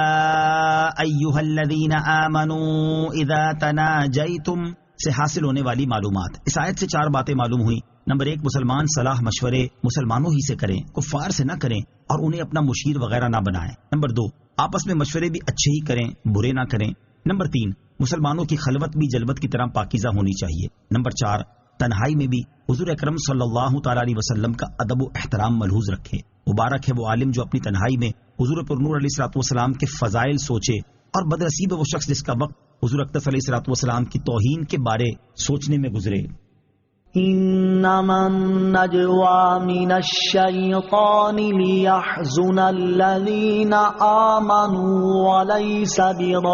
ایھا الذین آمنوا اذا تناجیتم سے حاصل ہونے والی معلومات۔ اس آیت سے 4 باتیں معلوم ہوئی۔ نمبر 1، مسلمان صلاح مشورے مسلمانوں ہی سے کریں، کفار سے نہ کریں اور انہیں اپنا مشیر وغیرہ نہ بنائیں۔ نمبر 2، آپس میں مشورے بھی اچھے ہی کریں، برے نہ کریں۔ نمبر 3، مسلمانوں کی خلوت بھی جلوت کی طرح پاکیزہ ہونی چاہیے۔ نمبر 4، تنہائی میں بھی حضور اکرم صلی اللہ تعالی علیہ وسلم کا ادب و احترام ملحوظ رکھے۔ مبارک ہے وہ عالم جو اپنی تنہائی میں حضور پر نور علیہ الصلوۃ والسلام کے فضائل سوچے، اور بدنصیب ہے وہ شخص جس کا وقت حضور اقدس علیہ الصلوۃ والسلام کی توہین کے بارے سوچنے میں گزرے۔ انما النجوى من الشيطان ليحزن الذين آمنوا وليس بضارهم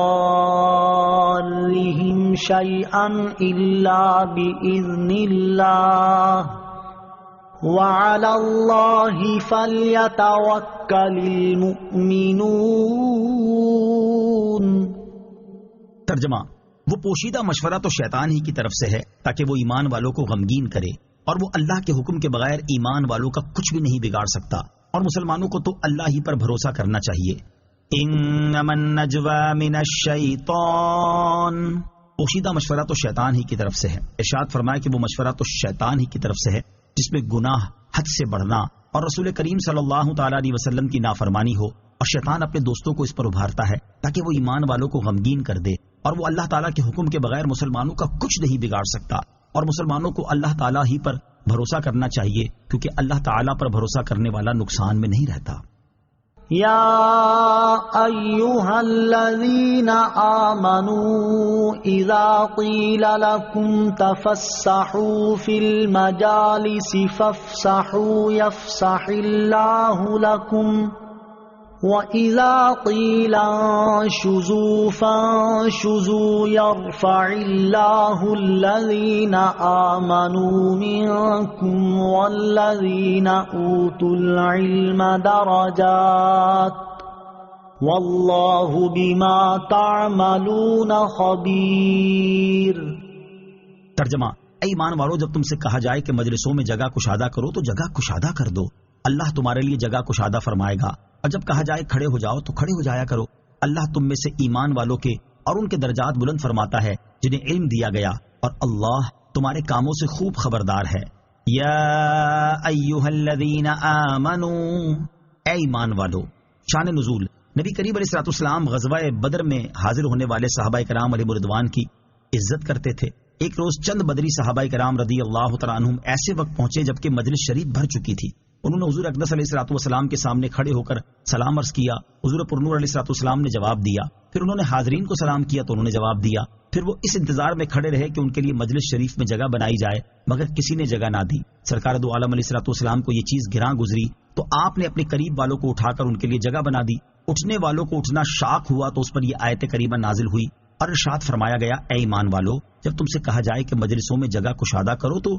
شيئا إلا بإذن الله وعلى الله فليتوكل المؤمنون۔ ترجمہ، وہ پوشیدہ مشورہ تو شیطان ہی کی طرف سے ہے تاکہ وہ ایمان والوں کو غمگین کرے، اور وہ اللہ کے حکم کے بغیر ایمان والوں کا کچھ بھی نہیں بگاڑ سکتا، اور مسلمانوں کو تو اللہ ہی پر بھروسہ کرنا چاہیے۔ انما النجوى من الشیطان، پوشیدہ مشورہ تو شیطان ہی کی طرف سے ہے۔ ارشاد فرمایا کہ وہ مشورہ تو شیطان ہی کی طرف سے ہے جس میں گناہ، حد سے بڑھنا اور رسول کریم صلی اللہ تعالی علیہ وسلم کی نافرمانی ہو، اور شیطان اپنے دوستوں کو اس پر ابھارتا ہے تاکہ وہ ایمان والوں کو غمگین کر دے، اور وہ اللہ تعالیٰ کے حکم کے بغیر مسلمانوں کا کچھ نہیں بگاڑ سکتا، اور مسلمانوں کو اللہ تعالیٰ ہی پر بھروسہ کرنا چاہیے، کیونکہ اللہ تعالیٰ پر بھروسہ کرنے والا نقصان میں نہیں رہتا۔ يا أيها الذين آمنوا إذا قيل لكم تفسحوا في المجالس فافسحوا يفسح الله لكم وَإِذَا قِيلَ انشُزُوا فَانشُزُوا يَرْفَعِ اللَّهُ الَّذِينَ آمَنُوا مِنكُمْ وَالَّذِينَ أُوتُوا الْعِلْمَ دَرَجَاتٍ وَاللَّهُ بِمَا تَعْمَلُونَ خَبِيرٌ۔ ترجمہ: اے ایمان والو، جب تم سے کہا جائے کہ مجلسوں میں جگہ کشادہ کرو تو جگہ کشادہ کر دو، اللہ تمہارے لیے جگہ کشادہ فرمائے گا، اور جب کہا جائے کھڑے ہو جاؤ تو کھڑے ہو جایا کرو، اللہ تم میں سے ایمان والوں کے اور ان کے درجات بلند فرماتا ہے جنہیں علم دیا گیا، اور اللہ تمہارے کاموں سے خوب خبردار ہے۔ یا ایھا الذین آمنوا، اے ایمان والو۔ شان نزول: نبی کریم علیہ الصلوۃ والسلام غزوہ بدر میں حاضر ہونے والے صحابہ کرام علیہ رضوان کی عزت کرتے تھے۔ ایک روز چند بدری صحابہ کرام رضی اللہ تعالیٰ عنہم ایسے وقت پہنچے جبکہ مجلس شریف بھر چکی تھی۔ انہوں نے حضور اقدس علیہ الصلوۃ والسلام کے سامنے کھڑے ہو کر سلام عرض کیا۔ حضور پرنور علیہ الصلوۃ والسلام نے جواب دیا، پھر انہوں نے حاضرین کو سلام کیا تو انہوں نے جواب دیا، پھر وہ اس انتظار میں کھڑے رہے کہ ان کے لیے مجلس شریف میں جگہ بنائی جائے، مگر کسی نے جگہ نہ دی۔ سرکار دو عالم علیہ الصلوۃ والسلام کو یہ چیز گراں گزری تو آپ نے اپنے قریب والوں کو اٹھا کر ان کے لیے جگہ بنا دی۔ اٹھنے والوں کو اٹھنا شاق ہوا تو اس پر یہ آیت کریمہ نازل ہوئی اور ارشاد فرمایا گیا، اے ایمان والو، جب تم سے کہا جائے کہ مجلسوں میں جگہ کشادہ کرو تو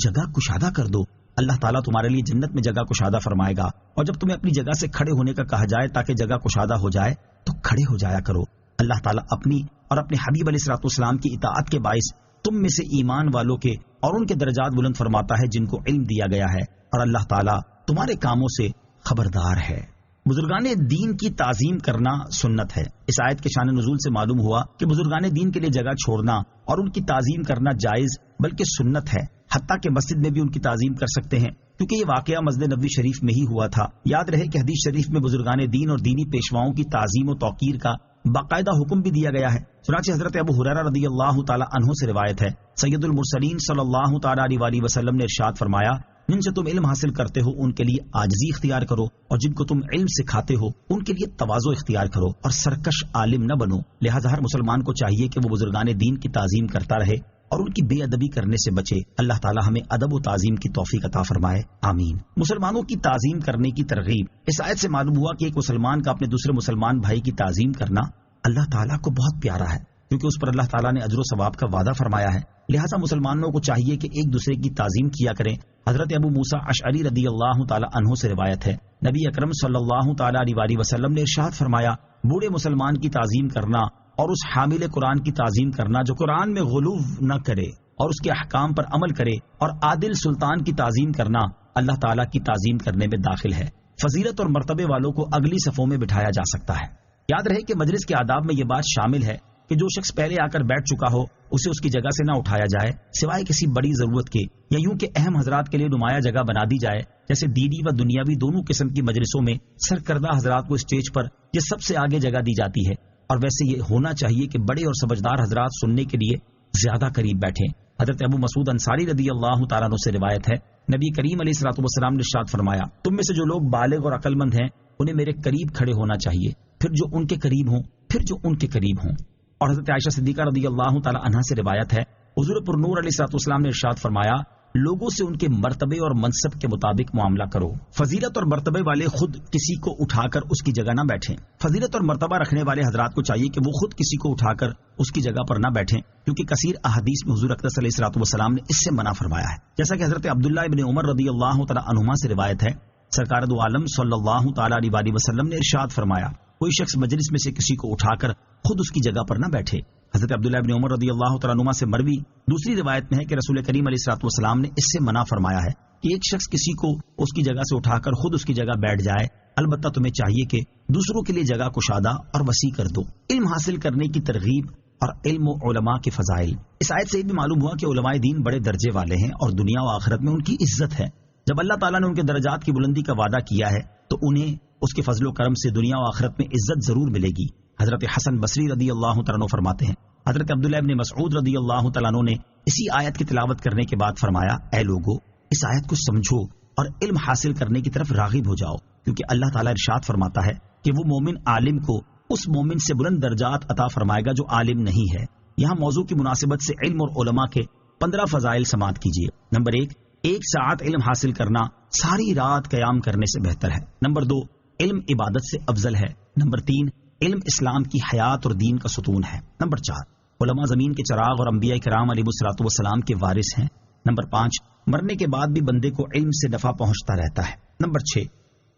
جگہ کشادہ کر دو، اللہ تعالیٰ تمہارے لیے جنت میں جگہ کشادہ فرمائے گا، اور جب تمہیں اپنی جگہ سے کھڑے ہونے کا کہا جائے تاکہ جگہ کشادہ ہو جائے تو کھڑے ہو جایا کرو، اللہ تعالیٰ اپنی اور اپنے حبیب علیہ الصلوۃ والسلام کی اطاعت کے باعث تم میں سے ایمان والوں کے اور ان کے درجات بلند فرماتا ہے جن کو علم دیا گیا ہے، اور اللہ تعالیٰ تمہارے کاموں سے خبردار ہے۔ بزرگان دین کی تعظیم کرنا سنت ہے۔ اس آیت کے شان نزول سے معلوم ہوا کہ بزرگان دین کے لیے جگہ چھوڑنا اور ان کی تعظیم کرنا جائز بلکہ سنت ہے، حتیٰ کہ مسجد میں بھی ان کی تعظیم کر سکتے ہیں، کیونکہ یہ واقعہ مسجد نبوی شریف میں ہی ہوا تھا۔ یاد رہے کہ حدیث شریف میں بزرگان دین اور دینی پیشواؤں کی تعظیم و توقیر کا باقاعدہ حکم بھی دیا گیا ہے۔ چنانچہ حضرت ابو ہریرہ رضی اللہ تعالی عنہ سے روایت ہے، سید المرسلین صلی اللہ تعالی علیہ وسلم نے ارشاد فرمایا، جن سے تم علم حاصل کرتے ہو ان کے لیے عاجزی اختیار کرو، اور جن کو تم علم سکھاتے ہو ان کے لیے تواضع اختیار کرو، اور سرکش عالم نہ بنو۔ لہذا ہر مسلمان کو چاہیے کہ وہ بزرگان دین کی تعظیم کرتا رہے اور ان کی بے ادبی کرنے سے بچے۔ اللہ تعالی ہمیں ادب و تعظیم کی توفیق عطا فرمائے، آمین۔ مسلمانوں کی تعظیم کرنے کی ترغیب۔ اس آیت سے معلوم ہوا کہ ایک مسلمان کا اپنے دوسرے مسلمان بھائی کی تعظیم کرنا اللہ تعالیٰ کو بہت پیارا ہے، کیونکہ اس پر اللہ تعالیٰ نے اجر و ثواب کا وعدہ فرمایا ہے۔ لہٰذا مسلمانوں کو چاہیے کہ ایک دوسرے کی تعظیم کیا کریں۔ حضرت ابو موسیٰ اشعری رضی اللہ تعالی عنہ سے روایت ہے، نبی اکرم صلی اللہ تعالی علیہ وسلم نے ارشاد فرمایا، بوڑھے مسلمان کی تعظیم کرنا اور اس حامل قرآن کی تعظیم کرنا جو قرآن میں غلو نہ کرے اور اس کے احکام پر عمل کرے، اور عادل سلطان کی تعظیم کرنا اللہ تعالیٰ کی تعظیم کرنے میں داخل ہے۔ فضیلت اور مرتبے والوں کو اگلی صفوں میں بٹھایا جا سکتا ہے۔ یاد رہے کہ مجلس کے آداب میں یہ بات شامل ہے کہ جو شخص پہلے آ کر بیٹھ چکا ہو اسے اس کی جگہ سے نہ اٹھایا جائے سوائے کسی بڑی ضرورت کے، یا یوں کہ اہم حضرات کے لیے نمایاں جگہ بنا دی جائے، جیسے دینی و دنیاوی دونوں قسم کی مجلسوں میں سرکردہ حضرات کو اسٹیج پر یہ سب سے آگے جگہ دی جاتی ہے، اور ویسے یہ ہونا چاہیے کہ بڑے اور سمجھدار حضرات سننے کے لیے زیادہ قریب بیٹھیں۔ حضرت ابو مسعود انصاری رضی اللہ تعالیٰ عنہ سے روایت ہے، نبی کریم علیہ الصلوۃ والسلام نے ارشاد فرمایا، تم میں سے جو لوگ بالغ اور عقل مند ہیں انہیں میرے قریب کھڑے ہونا چاہیے، پھر جو ان کے قریب ہوں، پھر جو ان کے قریب ہوں۔ اور حضرت عائشہ صدیقہ رضی اللہ تعالی عنہا سے روایت ہے، حضور پر نور علیہ الصلوۃ والسلام نے ارشاد فرمایا، لوگوں سے ان کے مرتبے اور منصب کے مطابق معاملہ کرو۔ فضیلت اور مرتبے والے خود کسی کو اٹھا کر اس کی جگہ نہ بیٹھیں۔ فضیلت اور مرتبہ رکھنے والے حضرات کو چاہیے کہ وہ خود کسی کو اٹھا کر اس کی جگہ پر نہ بیٹھیں، کیونکہ کثیر احادیث میں حضور اقدس علیہ الصلوۃ والسلام نے اس سے منع فرمایا ہے، جیسا کہ حضرت عبداللہ ابن عمر رضی اللہ تعالی عنہما سے روایت ہے، سرکار دو عالم صلی اللہ تعالی علیہ وسلم نے ارشاد فرمایا، کوئی شخص مجلس میں سے کسی کو اٹھا کر خود اس کی جگہ پر نہ بیٹھے۔ حضرت عبداللہ ابن عمر رضی اللہ تعالیٰ عنہما سے مروی دوسری روایت میں ہے کہ رسول کریم علیہ الصلوۃ والسلام نے اس سے منع فرمایا ہے کہ ایک شخص کسی کو اس کی جگہ سے اٹھا کر خود اس کی جگہ بیٹھ جائے، البتہ تمہیں چاہیے کہ دوسروں کے لیے جگہ کشادہ اور وسیع کر دو۔ علم حاصل کرنے کی ترغیب اور علم و علماء کے فضائل۔ اس آیت سے یہ بھی معلوم ہوا کہ علماء دین بڑے درجے والے ہیں اور دنیا و آخرت میں ان کی عزت ہے۔ جب اللہ تعالیٰ نے ان کے درجات کی بلندی کا وعدہ کیا ہے تو انہیں اس کے فضل و کرم سے دنیا و آخرت میں عزت ضرور ملے گی۔ حضرت حسن بصری رضی اللہ تعالیٰ عنہ فرماتے ہیں، حضرت عبداللہ ابن مسعود رضی اللہ تعالیٰ عنہ نے اسی آیت کی تلاوت کرنے کے بعد فرمایا، اے لوگو، اس آیت کو سمجھو اور علم حاصل کرنے کی طرف راغب ہو جاؤ، کیونکہ اللہ تعالیٰ ارشاد فرماتا ہے کہ وہ مومن عالم کو اس مومن سے بلند درجات عطا فرمائے گا جو عالم نہیں ہے۔ یہاں موضوع کی مناسبت سے علم اور علماء کے 15 فضائل سماعت کیجیے۔ نمبر 1، 1 ساعت علم حاصل کرنا ساری رات قیام کرنے سے بہتر ہے۔ نمبر 2، علم عبادت سے افضل ہے۔ نمبر 3، علم اسلام کی حیات اور دین کا ستون ہے۔ نمبر 4، علماء زمین کے چراغ اور انبیاء کرام علیہ الصلوۃ والسلام کے وارث ہیں۔ نمبر 5، مرنے کے بعد بھی بندے کو علم سے نفع پہنچتا رہتا ہے۔ نمبر 6،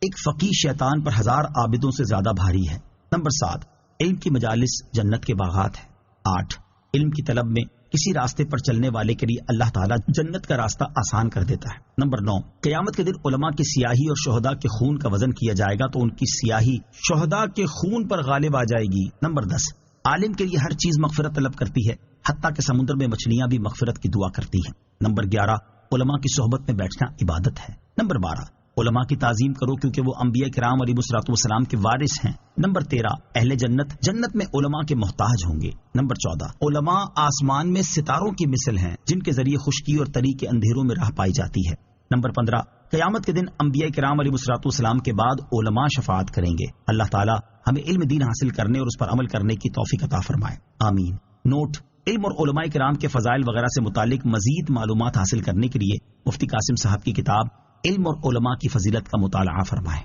ایک فقیہ شیطان پر 1000 عابدوں سے زیادہ بھاری ہے۔ نمبر 7، علم کی مجالس جنت کے باغات ہیں۔ 8، علم کی طلب میں کسی راستے پر چلنے والے کے لیے اللہ تعالیٰ جنت کا راستہ آسان کر دیتا ہے۔ نمبر 9، قیامت کے دن علماء کی سیاہی اور شہداء کے خون کا وزن کیا جائے گا تو ان کی سیاہی شہداء کے خون پر غالب آ جائے گی۔ نمبر 10، عالم کے لیے ہر چیز مغفرت طلب کرتی ہے، حتیٰ کہ سمندر میں مچھلیاں بھی مغفرت کی دعا کرتی ہیں۔ نمبر 11، علماء کی صحبت میں بیٹھنا عبادت ہے۔ نمبر 12، علماء کی تعظیم کرو کیونکہ وہ انبیاء کرام علیہ الصلوۃ والسلام کے وارث ہیں۔ نمبر 13، اہل جنت میں علماء کے محتاج ہوں گے۔ نمبر 14، علماء آسمان میں ستاروں کی مثل ہیں جن کے ذریعے خشکی اور تری کے اندھیروں میں راہ پائی جاتی ہے۔ نمبر 15، قیامت کے دن انبیاء کرام علیہ الصلوۃ والسلام کے بعد علماء شفاعت کریں گے۔ اللہ تعالیٰ ہمیں علم دین حاصل کرنے اور اس پر عمل کرنے کی توفیق عطا فرمائے، آمین۔ نوٹ: علم اور علماء کرام کے فضائل وغیرہ سے متعلق مزید معلومات حاصل کرنے کے لیے مفتی قاسم صاحب کی کتاب علم اور علماء کی فضیلت کا مطالعہ فرمائیں۔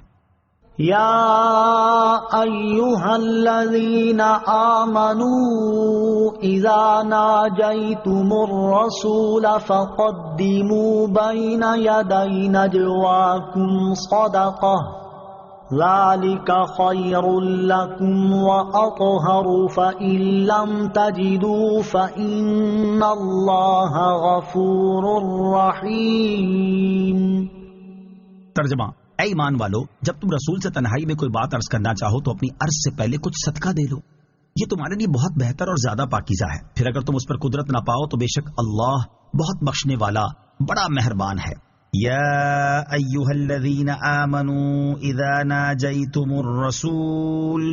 یا ایھا الذین آمنوا اذا ناجیتم الرسول فقدموا بین یدی نجواکم صدقہ ذلك خير لكم وأطهر فإن لم تجدوا فإن الله غفور رحيم۔ ترجمہ: اے ایمان والو، جب تم رسول سے تنہائی میں کوئی بات عرض کرنا چاہو تو اپنی عرض سے پہلے کچھ صدقہ دے لو، یہ تمہارے لیے بہت بہتر اور زیادہ پاکیزہ ہے۔ پھر اگر تم اس پر قدرت نہ پاؤ تو بے شک اللہ بہت بخشنے والا بڑا مہربان ہے۔ یا ایھا الذین آمنوا اذا ناجیتم الرسول،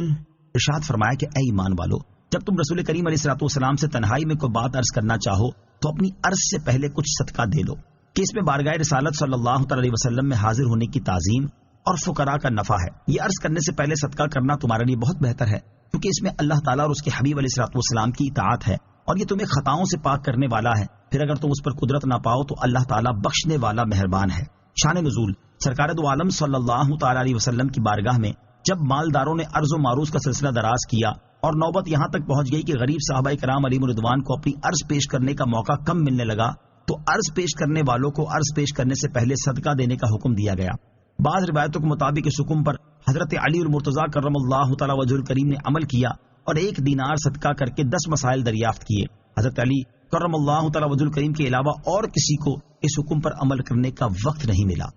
ارشاد فرمایا کہ اے ایمان والو، جب تم رسول کریم علیہ الصلوۃ والسلام سے تنہائی میں کوئی بات عرض کرنا چاہو تو اپنی عرض سے پہلے کچھ صدقہ دے لو، کہ اس میں بارگاہ رسالت صلی اللہ تعالی علیہ وسلم میں حاضر ہونے کی تعظیم اور فقراء کا نفع ہے۔ یہ عرض کرنے سے پہلے صدقہ کرنا تمہارے لیے بہت بہتر ہے، کیونکہ اس میں اللہ تعالیٰ اور اس کے حبیب علیہ الصلوۃ والسلام کی اطاعت ہے، اور یہ تمہیں خطاؤں سے پاک کرنے والا ہے۔ پھر اگر تم اس پر قدرت نہ پاؤ تو اللہ تعالیٰ بخشنے والا مہربان ہے۔ شان نزول: سرکار دو عالم صلی اللہ تعالی علیہ وسلم کی بارگاہ میں جب مالداروں نے عرض و معروض کا سلسلہ دراز کیا اور نوبت یہاں تک پہنچ گئی کہ غریب صحابہ کرام علیہم رضوان کو اپنی عرض پیش کرنے کا موقع کم ملنے لگا، تو عرض پیش کرنے والوں کو عرض پیش کرنے سے پہلے صدقہ دینے کا حکم دیا گیا۔ بعض روایتوں کے مطابق اس حکم پر حضرت علی المرتضیٰ کرم اللہ تعالی وجہہ الکریم نے عمل کیا اور 1 دینار صدقہ کر کے 10 مسائل دریافت کیے۔ حضرت علی کرم اللہ تعالی وجہہ الکریم کے علاوہ اور کسی کو اس حکم پر عمل کرنے کا وقت نہیں ملا۔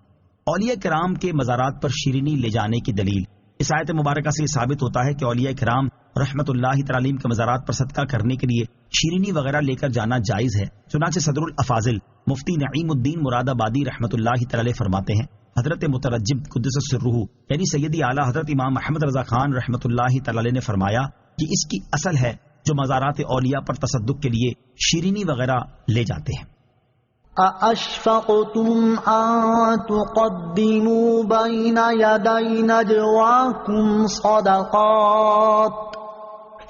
اولیاء کرام کے مزارات پر شیرینی لے جانے کی دلیل: اس آیت مبارکہ سے یہ ثابت ہوتا ہے کہ اولیاء کرام رحمت اللہ تعالی کے مزارات پر صدقہ کرنے کے لیے شیرینی وغیرہ لے کر جانا جائز ہے۔ چنانچہ صدر الافاضل مفتی نعیم الدین مراد آبادی رحمت اللہ تعالی فرماتے ہیں، حضرت مترجم قدس سرہ یعنی سیدی اعلیٰ حضرت امام احمد رضا خان رحمت اللہ تعالی نے فرمایا کہ اس کی اصل ہے جو مزارات اولیاء پر تصدق کے لیے شیرینی وغیرہ لے جاتے ہیں۔ أَأَشْفَقْتُمْ أَن تُقَدِّمُوا بَيْنَ يَدَيْ نَجْوَاكُمْ صَدَقَاتٍ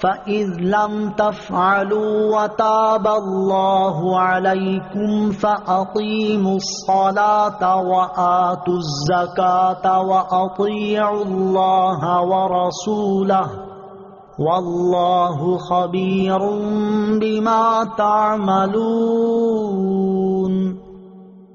فَإِذْ لَمْ تَفْعَلُوا وَتَابَ اللَّهُ عَلَيْكُمْ فَأَقِيمُوا الصَّلَاةَ وَآتُوا الزَّكَاةَ وَأَطِيعُوا اللَّهَ وَرَسُولَهُ واللہ خبیر بما تعملون۔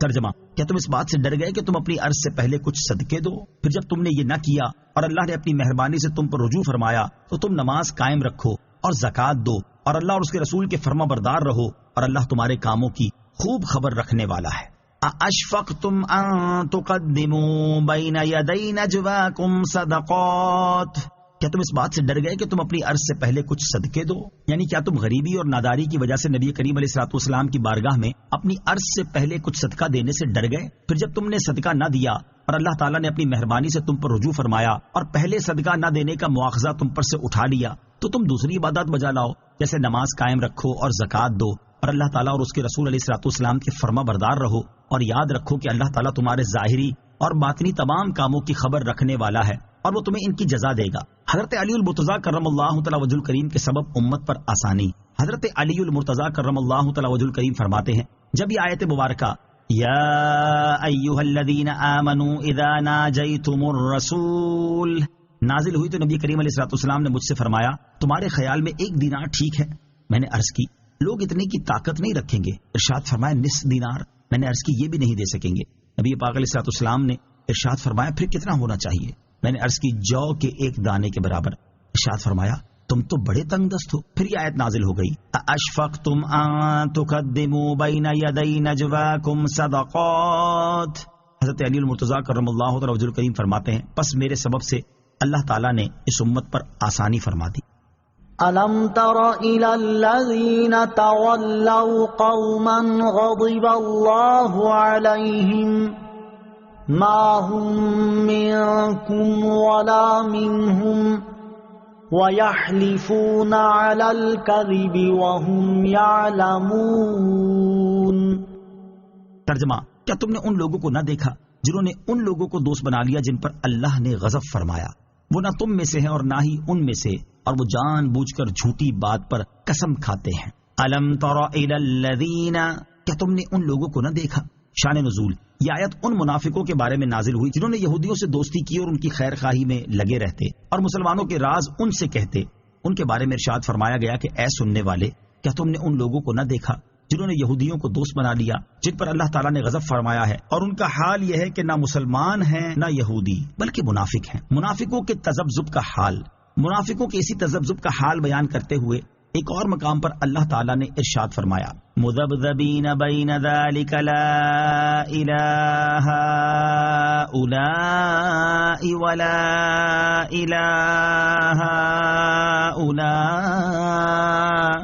ترجمہ: کیا تم اس بات سے ڈر گئے کہ تم اپنی عرض سے پہلے کچھ صدقے دو؟ پھر جب تم نے یہ نہ کیا اور اللہ نے اپنی مہربانی سے تم پر رجوع فرمایا تو تم نماز قائم رکھو اور زکوٰۃ دو اور اللہ اور اس کے رسول کے فرما بردار رہو، اور اللہ تمہارے کاموں کی خوب خبر رکھنے والا ہے۔ اَأَشْفَقْتُمْ أَن تُقَدِّمُوا بَيْنَ يَدَيْ نَجْوَاكُمْ صَدَقَاتٍ، کیا تم اس بات سے ڈر گئے کہ تم اپنی عرض سے پہلے کچھ صدقے دو؟ یعنی کیا تم غریبی اور ناداری کی وجہ سے نبی کریم علیہ الصلوۃ والسلام کی بارگاہ میں اپنی عرض سے پہلے کچھ صدقہ دینے سے ڈر گئے؟ پھر جب تم نے صدقہ نہ دیا اور اللہ تعالیٰ نے اپنی مہربانی سے تم پر رجوع فرمایا اور پہلے صدقہ نہ دینے کا مواخذہ تم پر سے اٹھا لیا، تو تم دوسری عبادات بجا لاؤ، جیسے نماز قائم رکھو اور زکوٰۃ دو اور اللہ تعالیٰ اور اس کے رسول علیہ الصلوۃ والسلام کے فرما بردار رہو، اور یاد رکھو کہ اللہ تعالیٰ تمہارے ظاہری اور باطنی تمام کاموں کی خبر رکھنے والا ہے، اور وہ تمہیں ان کی جزا دے گا۔ حضرت علی المرتضیٰ کرم اللہ تعالی وجہ الکریم کے سبب امت پر آسانی۔ حضرت علی المرتضیٰ کرم اللہ تعالی وجہ الکریم فرماتے ہیں، جب یہ آیت مبارکہ یا ایھا الذین آمنوا اذا ناجیتم الرسول نازل ہوئی تو نبی کریم علیہ الصلوۃ والسلام نے مجھ سے فرمایا، تمہارے خیال میں 1 دینار ٹھیک ہے؟ میں نے عرض کی لوگ اتنے کی طاقت نہیں رکھیں گے۔ ارشاد فرمایا نصف دینار۔ میں نے عرض کی یہ بھی نہیں دے سکیں گے۔ نبی پاک علیہ الصلوۃ والسلام نے ارشاد فرمایا پھر کتنا ہونا چاہیے؟ میں نے عرض کی جو کے 1 دانے کے برابر۔ ارشاد فرمایا تم تو بڑے تنگ دست ہو۔ پھر یہ آیت نازل ہو گئی، اشفقتم ان تقدموا بین یدی نجواکم صدقات۔ حضرت علی المرتضیٰ کرم اللہ تعالی وجہ الکریم فرماتے ہیں، پس میرے سبب سے اللہ تعالیٰ نے اس امت پر آسانی فرما دی۔ أَلَمْ تَرَ إِلَى الَّذِينَ تَوَلَّوْا قَوْمًا غَضِبَ اللَّهُ عَلَيْهِمْ مَا هُمْ مِنكُمْ وَلَا مِنْهُمْ وَيَحْلِفُونَ عَلَى الْكَذِبِ وَهُمْ يَعْلَمُونَ۔ ترجمہ، کیا تم نے ان لوگوں کو نہ دیکھا جنہوں نے ان لوگوں کو دوست بنا لیا جن پر اللہ نے غضب فرمایا؟ وہ نہ تم میں سے ہیں اور نہ ہی ان میں سے، اور وہ جان بوجھ کر جھوٹی بات پر قسم کھاتے ہیں۔ الم تر الی الذین، کیا تم نے ان لوگوں کو نہ دیکھا؟ شان نزول، یہ آیت ان منافقوں کے بارے میں نازل ہوئی جنہوں نے یہودیوں سے دوستی کی اور ان کی خیر خواہی میں لگے رہتے اور مسلمانوں کے راز ان سے کہتے۔ ان کے بارے میں ارشاد فرمایا گیا کہ اے سننے والے، کیا تم نے ان لوگوں کو نہ دیکھا جنہوں نے یہودیوں کو دوست بنا لیا جن پر اللہ تعالیٰ نے غضب فرمایا ہے، اور ان کا حال یہ ہے کہ نہ مسلمان ہیں نہ یہودی بلکہ منافق ہیں۔ منافقوں کے تذبذب کا حال، منافقوں کے اسی تذبذب کا حال بیان کرتے ہوئے ایک اور مقام پر اللہ تعالیٰ نے ارشاد فرمایا، مذبذبین بین ذلک لا الہ ہؤلاء ولا الہ ہؤلاء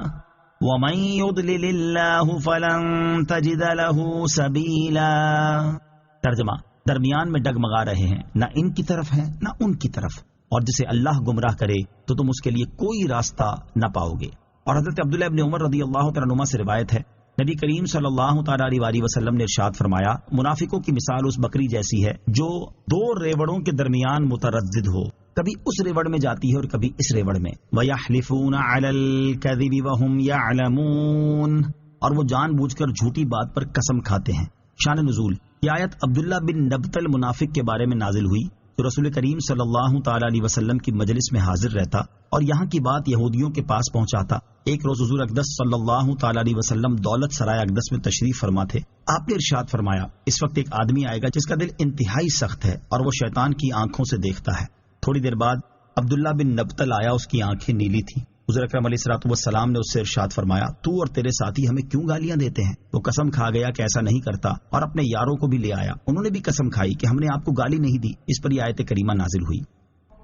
وَمَن يُضْلِلِ اللَّهُ فَلَن تَجِدَ لَهُ سَبِيلًا۔ ترجمہ، درمیان میں ڈگمگا رہے ہیں، نہ ان کی طرف ہیں نہ ان کی طرف، اور جسے اللہ گمراہ کرے تو تم اس کے لیے کوئی راستہ نہ پاؤ گے۔ اور حضرت عبداللہ ابن عمر رضی اللہ تعالیٰ عنہما سے روایت ہے، نبی کریم صلی اللہ تعالیٰ علیہ وسلم نے ارشاد فرمایا، منافقوں کی مثال اس بکری جیسی ہے جو 2 ریوڑوں کے درمیان متردد ہو، کبھی اس ریوڑ میں جاتی ہے اور کبھی اس ریوڑ میں۔ وَيَحْلِفُونَ عَلَى الْكَذِبِ وَهُمْ يَعْلَمُونَ، اور وہ جان بوجھ کر جھوٹی بات پر قسم کھاتے ہیں۔ شان نزول، یہ آیت عبداللہ بن نبتل منافق کے بارے میں نازل ہوئی جو رسول کریم صلی اللہ تعالی علیہ وسلم کی مجلس میں حاضر رہتا اور یہاں کی بات یہودیوں کے پاس پہنچاتا۔ ایک روز حضور اقدس صلی اللہ تعالی علیہ وسلم دولت سرائے اقدس میں تشریف فرما تھے۔ آپ نے ارشاد فرمایا، اس وقت ایک آدمی آئے گا جس کا دل انتہائی سخت ہے اور وہ شیطان کی آنکھوں سے دیکھتا ہے۔ تھوڑی دیر بعد عبداللہ بن نبتل آیا، اس کی آنکھیں نیلی تھیں۔ حضور اکرم علیہ الصلوۃ والسلام نے اس سے ارشاد فرمایا، تو اور تیرے ساتھی ہمیں کیوں گالیاں دیتے ہیں؟ وہ قسم کھا گیا کہ ایسا نہیں کرتا اور اپنے یاروں کو بھی لے آیا، انہوں نے بھی قسم کھائی کہ ہم نے آپ کو گالی نہیں دی۔ اس پر یہ آیت کریمہ نازل ہوئی،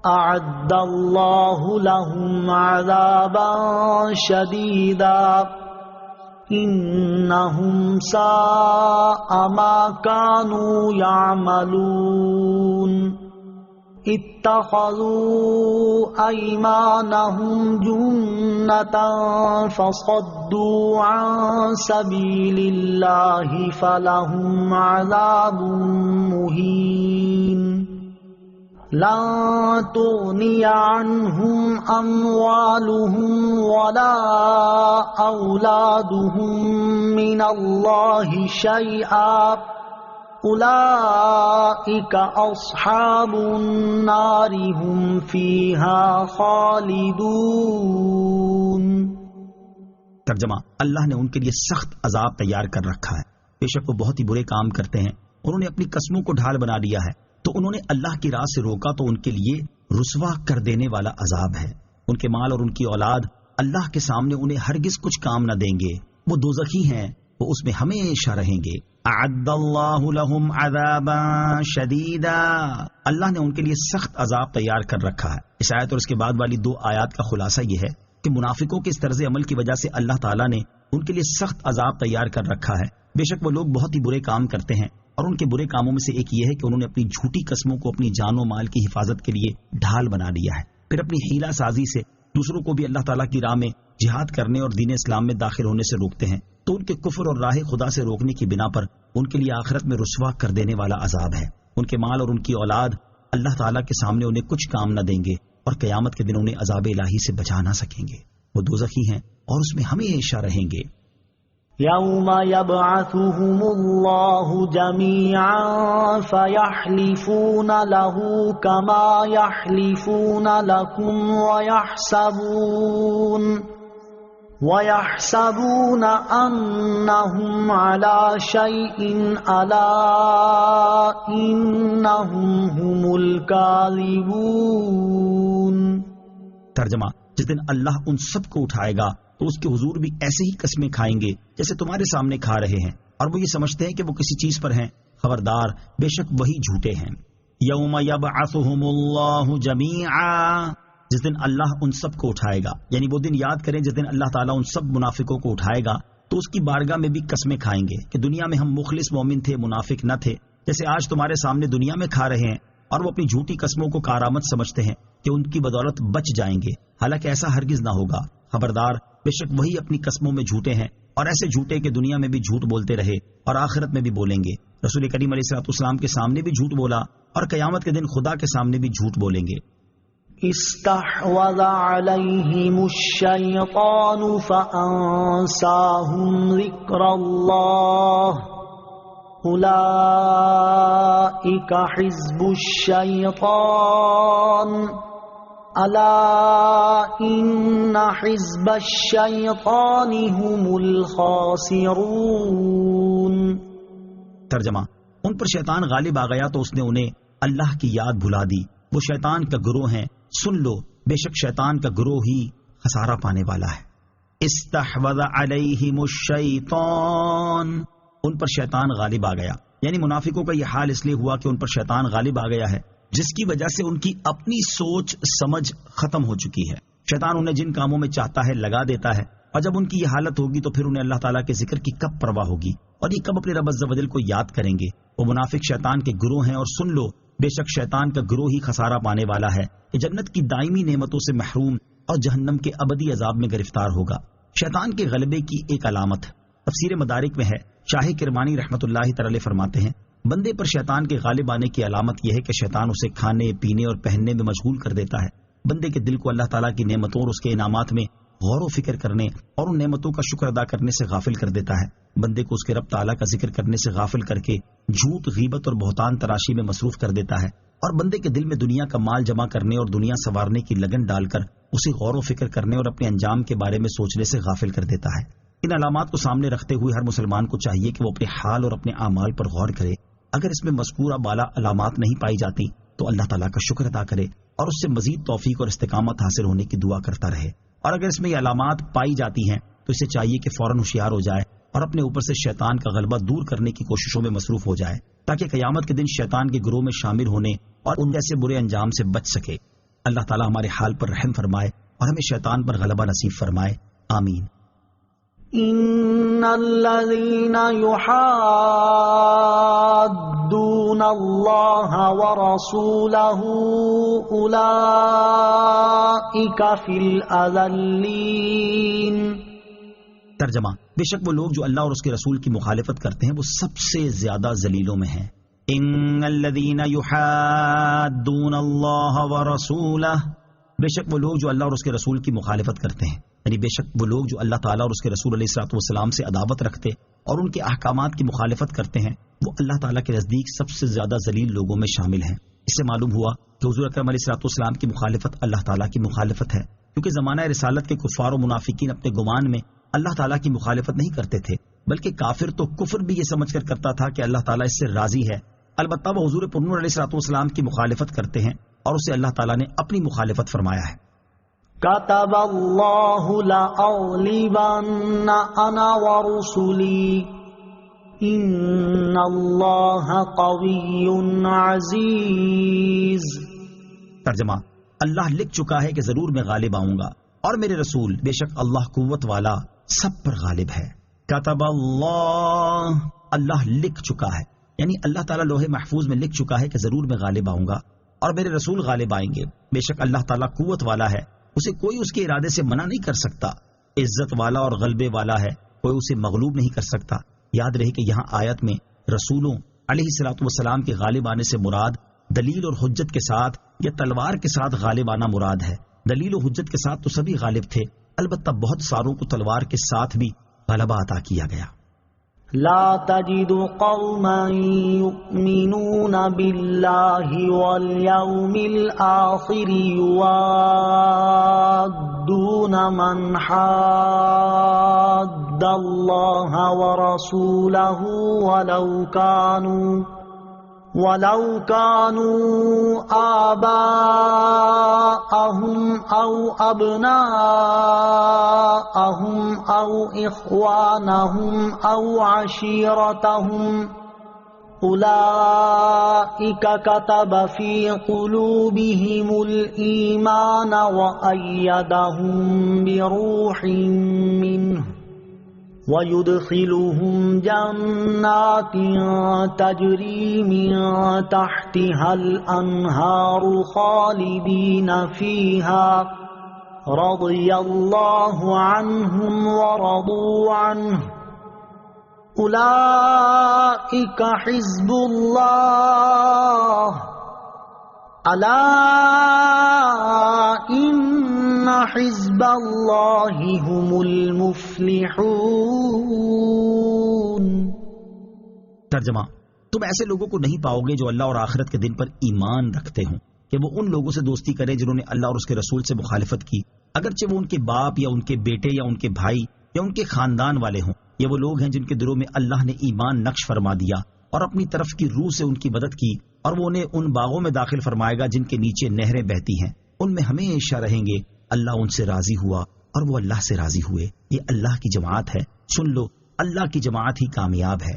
اعد اللہ لهم عذابا شدیدا انہم ساء ما كانوا يعملون اتخذوا ایمانهم جنتا فصدوا عن سبیل اللہ فلهم عذاب مہین لن تغنی عنهم اموالهم ولا اولادهم من اللہ شیئا اولئک اصحاب النار هم فیہا خالدون۔ ترجمہ، اللہ نے ان کے لیے سخت عذاب تیار کر رکھا ہے، بے شک وہ بہت ہی برے کام کرتے ہیں۔ انہوں نے اپنی قسموں کو ڈھال بنا لیا ہے، تو انہوں نے اللہ کی راہ سے روکا تو ان کے لیے رسوا کر دینے والا عذاب ہے۔ ان کے مال اور ان کی اولاد اللہ کے سامنے انہیں ہرگز کچھ کام نہ دیں گے، وہ دوزخی ہیں، وہ اس میں ہمیشہ رہیں گے۔ اعد اللہ لهم عذابا شدیدا، اللہ نے ان کے لیے سخت عذاب تیار کر رکھا ہے۔ اس آیت اور اس کے بعد والی 2 آیات کا خلاصہ یہ ہے کہ منافقوں کے اس طرز عمل کی وجہ سے اللہ تعالیٰ نے ان کے لیے سخت عذاب تیار کر رکھا ہے۔ بے شک وہ لوگ بہت ہی برے کام کرتے ہیں، اور ان کے برے کاموں میں سے ایک یہ ہے کہ انہوں نے اپنی جھوٹی قسموں کو اپنی جان و مال کی حفاظت کے لیے ڈھال بنا لیا ہے، پھر اپنی حیلہ سازی سے دوسروں کو بھی اللہ تعالیٰ کی راہ میں جہاد کرنے اور دین اسلام میں داخل ہونے سے روکتے ہیں، تو ان کے کفر اور راہ خدا سے روکنے کی بنا پر ان کے لیے آخرت میں رسوا کر دینے والا عذاب ہے۔ ان کے مال اور ان کی اولاد اللہ تعالیٰ کے سامنے انہیں کچھ کام نہ دیں گے، اور قیامت کے دن انہیں عذاب الہی سے بچا نہ سکیں گے. وہ دوزخی ہیں اور اس میں ہمیشہ رہیں گے. يوم يبعثهم الله جميعا فيحلفون له كما يحلفون لكم ويحسبون أنهم على شيء ألا إنهم هم الكاذبون. ترجمہ: جس دن اللہ ان سب کو اٹھائے گا تو اس کے حضور بھی ایسے ہی قسمیں کھائیں گے جیسے تمہارے سامنے کھا رہے ہیں، اور وہ یہ سمجھتے ہیں کہ وہ کسی چیز پر ہیں. خبردار، بے شک وہی جھوٹے ہیں. یوم یبعثهم اللہ جمیعا، جس دن اللہ ان سب کو اٹھائے گا، یعنی وہ دن یاد کریں جس دن اللہ تعالیٰ ان سب منافقوں کو اٹھائے گا تو اس کی بارگاہ میں بھی قسمیں کھائیں گے کہ دنیا میں ہم مخلص مومن تھے، منافق نہ تھے، جیسے آج تمہارے سامنے دنیا میں کھا رہے ہیں. اور وہ اپنی جھوٹی قسموں کو کارآمد سمجھتے ہیں کہ ان کی بدولت بچ جائیں گے، حالانکہ ایسا ہرگز نہ ہوگا. خبردار، بے شک وہی اپنی قسموں میں جھوٹے ہیں، اور ایسے جھوٹے کہ دنیا میں بھی جھوٹ بولتے رہے اور آخرت میں بھی بولیں گے. رسول کریم علیہ الصلوۃ والسلام کے سامنے بھی جھوٹ بولا اور قیامت کے دن خدا کے سامنے بھی جھوٹ بولیں گے. استحوذ عليهم الشيطان فأنساهم ذكر الله أولئك حزب الشيطان ألا إن حزب الشيطان هم الخاسرون. ترجمہ: ان پر شیطان غالب آ گیا تو اس نے انہیں اللہ کی یاد بھلا دی. وہ شیطان کا گروہ ہیں، سن لو، بے شک شیطان کا گروہ ہی خسارہ پانے والا ہے. استحوذ علیہم الشیطان، ان پر شیطان غالب آ گیا، یعنی منافقوں کا یہ حال اس لیے ہوا کہ ان پر شیطان غالب آ گیا ہے، جس کی وجہ سے ان کی اپنی سوچ سمجھ ختم ہو چکی ہے. شیطان انہیں جن کاموں میں چاہتا ہے لگا دیتا ہے، اور جب ان کی یہ حالت ہوگی تو پھر انہیں اللہ تعالیٰ کے ذکر کی کب پرواہ ہوگی، اور یہ کب اپنے رب عز و جل کو یاد کریں گے. وہ منافق شیطان کے گروہ ہیں، اور سن لو، بے شک شیطان کا گروہ ہی خسارہ پانے والا ہے کہ جنت کی دائمی نعمتوں سے محروم اور جہنم کے ابدی عذاب میں گرفتار ہوگا. شیطان کے غلبے کی ایک علامت تفسیر مدارک میں ہے. شاہ کرمانی رحمۃ اللہ تعالی فرماتے ہیں، بندے پر شیطان کے غالب آنے کی علامت یہ ہے کہ شیطان اسے کھانے پینے اور پہننے میں مشغول کر دیتا ہے. بندے کے دل کو اللہ تعالیٰ کی نعمتوں اور اس کے انعامات میں غور و فکر کرنے اور ان نعمتوں کا شکر ادا کرنے سے غافل کر دیتا ہے. بندے کو اس کے رب تعالیٰ کا ذکر کرنے سے غافل کر کے جھوٹ، غیبت اور بہتان تراشی میں مصروف کر دیتا ہے، اور بندے کے دل میں دنیا کا مال جمع کرنے اور دنیا سنوارنے کی لگن ڈال کر اسے غور و فکر کرنے اور اپنے انجام کے بارے میں سوچنے سے غافل کر دیتا ہے. ان علامات کو سامنے رکھتے ہوئے ہر مسلمان کو چاہیے کہ وہ اپنے حال اور اپنے اعمال پر غور کرے. اگر اس میں مذکورہ بالا علامات نہیں پائی جاتی تو اللہ تعالیٰ کا شکر ادا کرے اور اس سے مزید توفیق اور استقامت حاصل ہونے کی دعا کرتا رہے. اور اگر اس میں یہ علامات پائی جاتی ہیں تو اسے چاہیے کہ فوراً ہوشیار ہو جائے اور اپنے اوپر سے شیطان کا غلبہ دور کرنے کی کوششوں میں مصروف ہو جائے، تاکہ قیامت کے دن شیطان کے گروہ میں شامل ہونے اور ان جیسے برے انجام سے بچ سکے. اللہ تعالیٰ ہمارے حال پر رحم فرمائے اور ہمیں شیطان پر غلبہ نصیب فرمائے. آمین. ان الذين يحادون الله ورسوله اولئك في الاذلين. ترجمہ: بے شک وہ لوگ جو اللہ اور اس کے رسول کی مخالفت کرتے ہیں وہ سب سے زیادہ ذلیلوں میں ہیں. ان الذين يحادون الله ورسوله، بے شک وہ لوگ جو اللہ اور اس کے رسول کی مخالفت کرتے ہیں، یعنی بے شک وہ لوگ جو اللہ تعالیٰ اور اس کے رسول علیہ الصلوۃ والسلام سے عداوت رکھتے اور ان کے احکامات کی مخالفت کرتے ہیں، وہ اللہ تعالیٰ کے نزدیک سب سے زیادہ ذلیل لوگوں میں شامل ہیں. اس سے معلوم ہوا کہ حضور اکرم علیہ الصلوۃ والسلام کی مخالفت اللہ تعالیٰ کی مخالفت ہے، کیونکہ زمانہ رسالت کے کفار و منافقین اپنے گمان میں اللہ تعالیٰ کی مخالفت نہیں کرتے تھے، بلکہ کافر تو کفر بھی یہ سمجھ کر کرتا تھا کہ اللہ تعالیٰ اس سے راضی ہے. البتہ وہ حضور پرنور علیہ الصلوۃ والسلام کی مخالفت کرتے ہیں اور اسے اللہ تعالیٰ نے اپنی مخالفت فرمایا ہے. كتب الله لأغلبن أنا ورسلي إن الله قوي عزيز. ترجمہ: اللہ لکھ چکا ہے کہ ضرور میں غالب آؤں گا، اور میرے رسول بے شک اللہ قوت والا سب پر غالب ہے. کتب اللہ لکھ چکا ہے، یعنی اللہ تعالیٰ لوح محفوظ میں لکھ چکا ہے کہ ضرور میں غالب آؤں گا اور میرے رسول غالب آئیں گے. بے شک اللہ تعالیٰ قوت والا ہے، اسے کوئی اس کے ارادے سے منع نہیں کر سکتا. عزت والا اور غلبے والا ہے، کوئی اسے مغلوب نہیں کر سکتا. یاد رہے کہ یہاں آیت میں رسولوں علیہ الصلوۃ والسلام کے غالب آنے سے مراد دلیل اور حجت کے ساتھ یا تلوار کے ساتھ غالب آنا مراد ہے۔ دلیل و حجت کے ساتھ تو سبھی غالب تھے، البتہ بہت ساروں کو تلوار کے ساتھ بھی غلبہ عطا کیا گیا۔ لا تجد قوما يؤمنون بالله واليوم الآخر يوادون من حاد الله ورسوله ولو كانوا آباءهم أو أبناءهم أو إخوانهم أو عشيرتهم أولئك كتب في قلوبهم الإيمان وأيدهم بروح منه وَيُدْخِلُهُمْ جَنَّاتٍ تَجْرِي مِن تَحْتِهَا الْأَنْهَارُ خَالِدِينَ فِيهَا رَضِيَ اللَّهُ عَنْهُمْ وَرَضُوا عَنْهُ أُولَئِكَ حِزْبُ اللَّهِ أَلَا إِنَّ حِزْبَ اللَّهِ هُمُ الْمُفْلِحُونَ۔ ترجمہ: تم ایسے لوگوں کو نہیں پاؤ گے جو اللہ اور آخرت کے دن پر ایمان رکھتے ہوں کہ وہ ان لوگوں سے دوستی کرے جنہوں نے اللہ اور اس کے رسول سے مخالفت کی، اگرچہ وہ ان کے باپ یا ان کے بیٹے یا ان کے بھائی یا ان کے خاندان والے ہوں۔ یہ وہ لوگ ہیں جن کے دلوں میں اللہ نے ایمان نقش فرما دیا اور اپنی طرف کی روح سے ان کی مدد کی، اور وہ انہیں ان باغوں میں داخل فرمائے گا جن کے نیچے نہریں بہتی ہیں، ان میں ہمیشہ رہیں گے۔ اللہ ان سے راضی ہوا اور وہ اللہ سے راضی ہوئے۔ یہ اللہ کی جماعت ہے، سن لو، اللہ کی جماعت ہی کامیاب ہے۔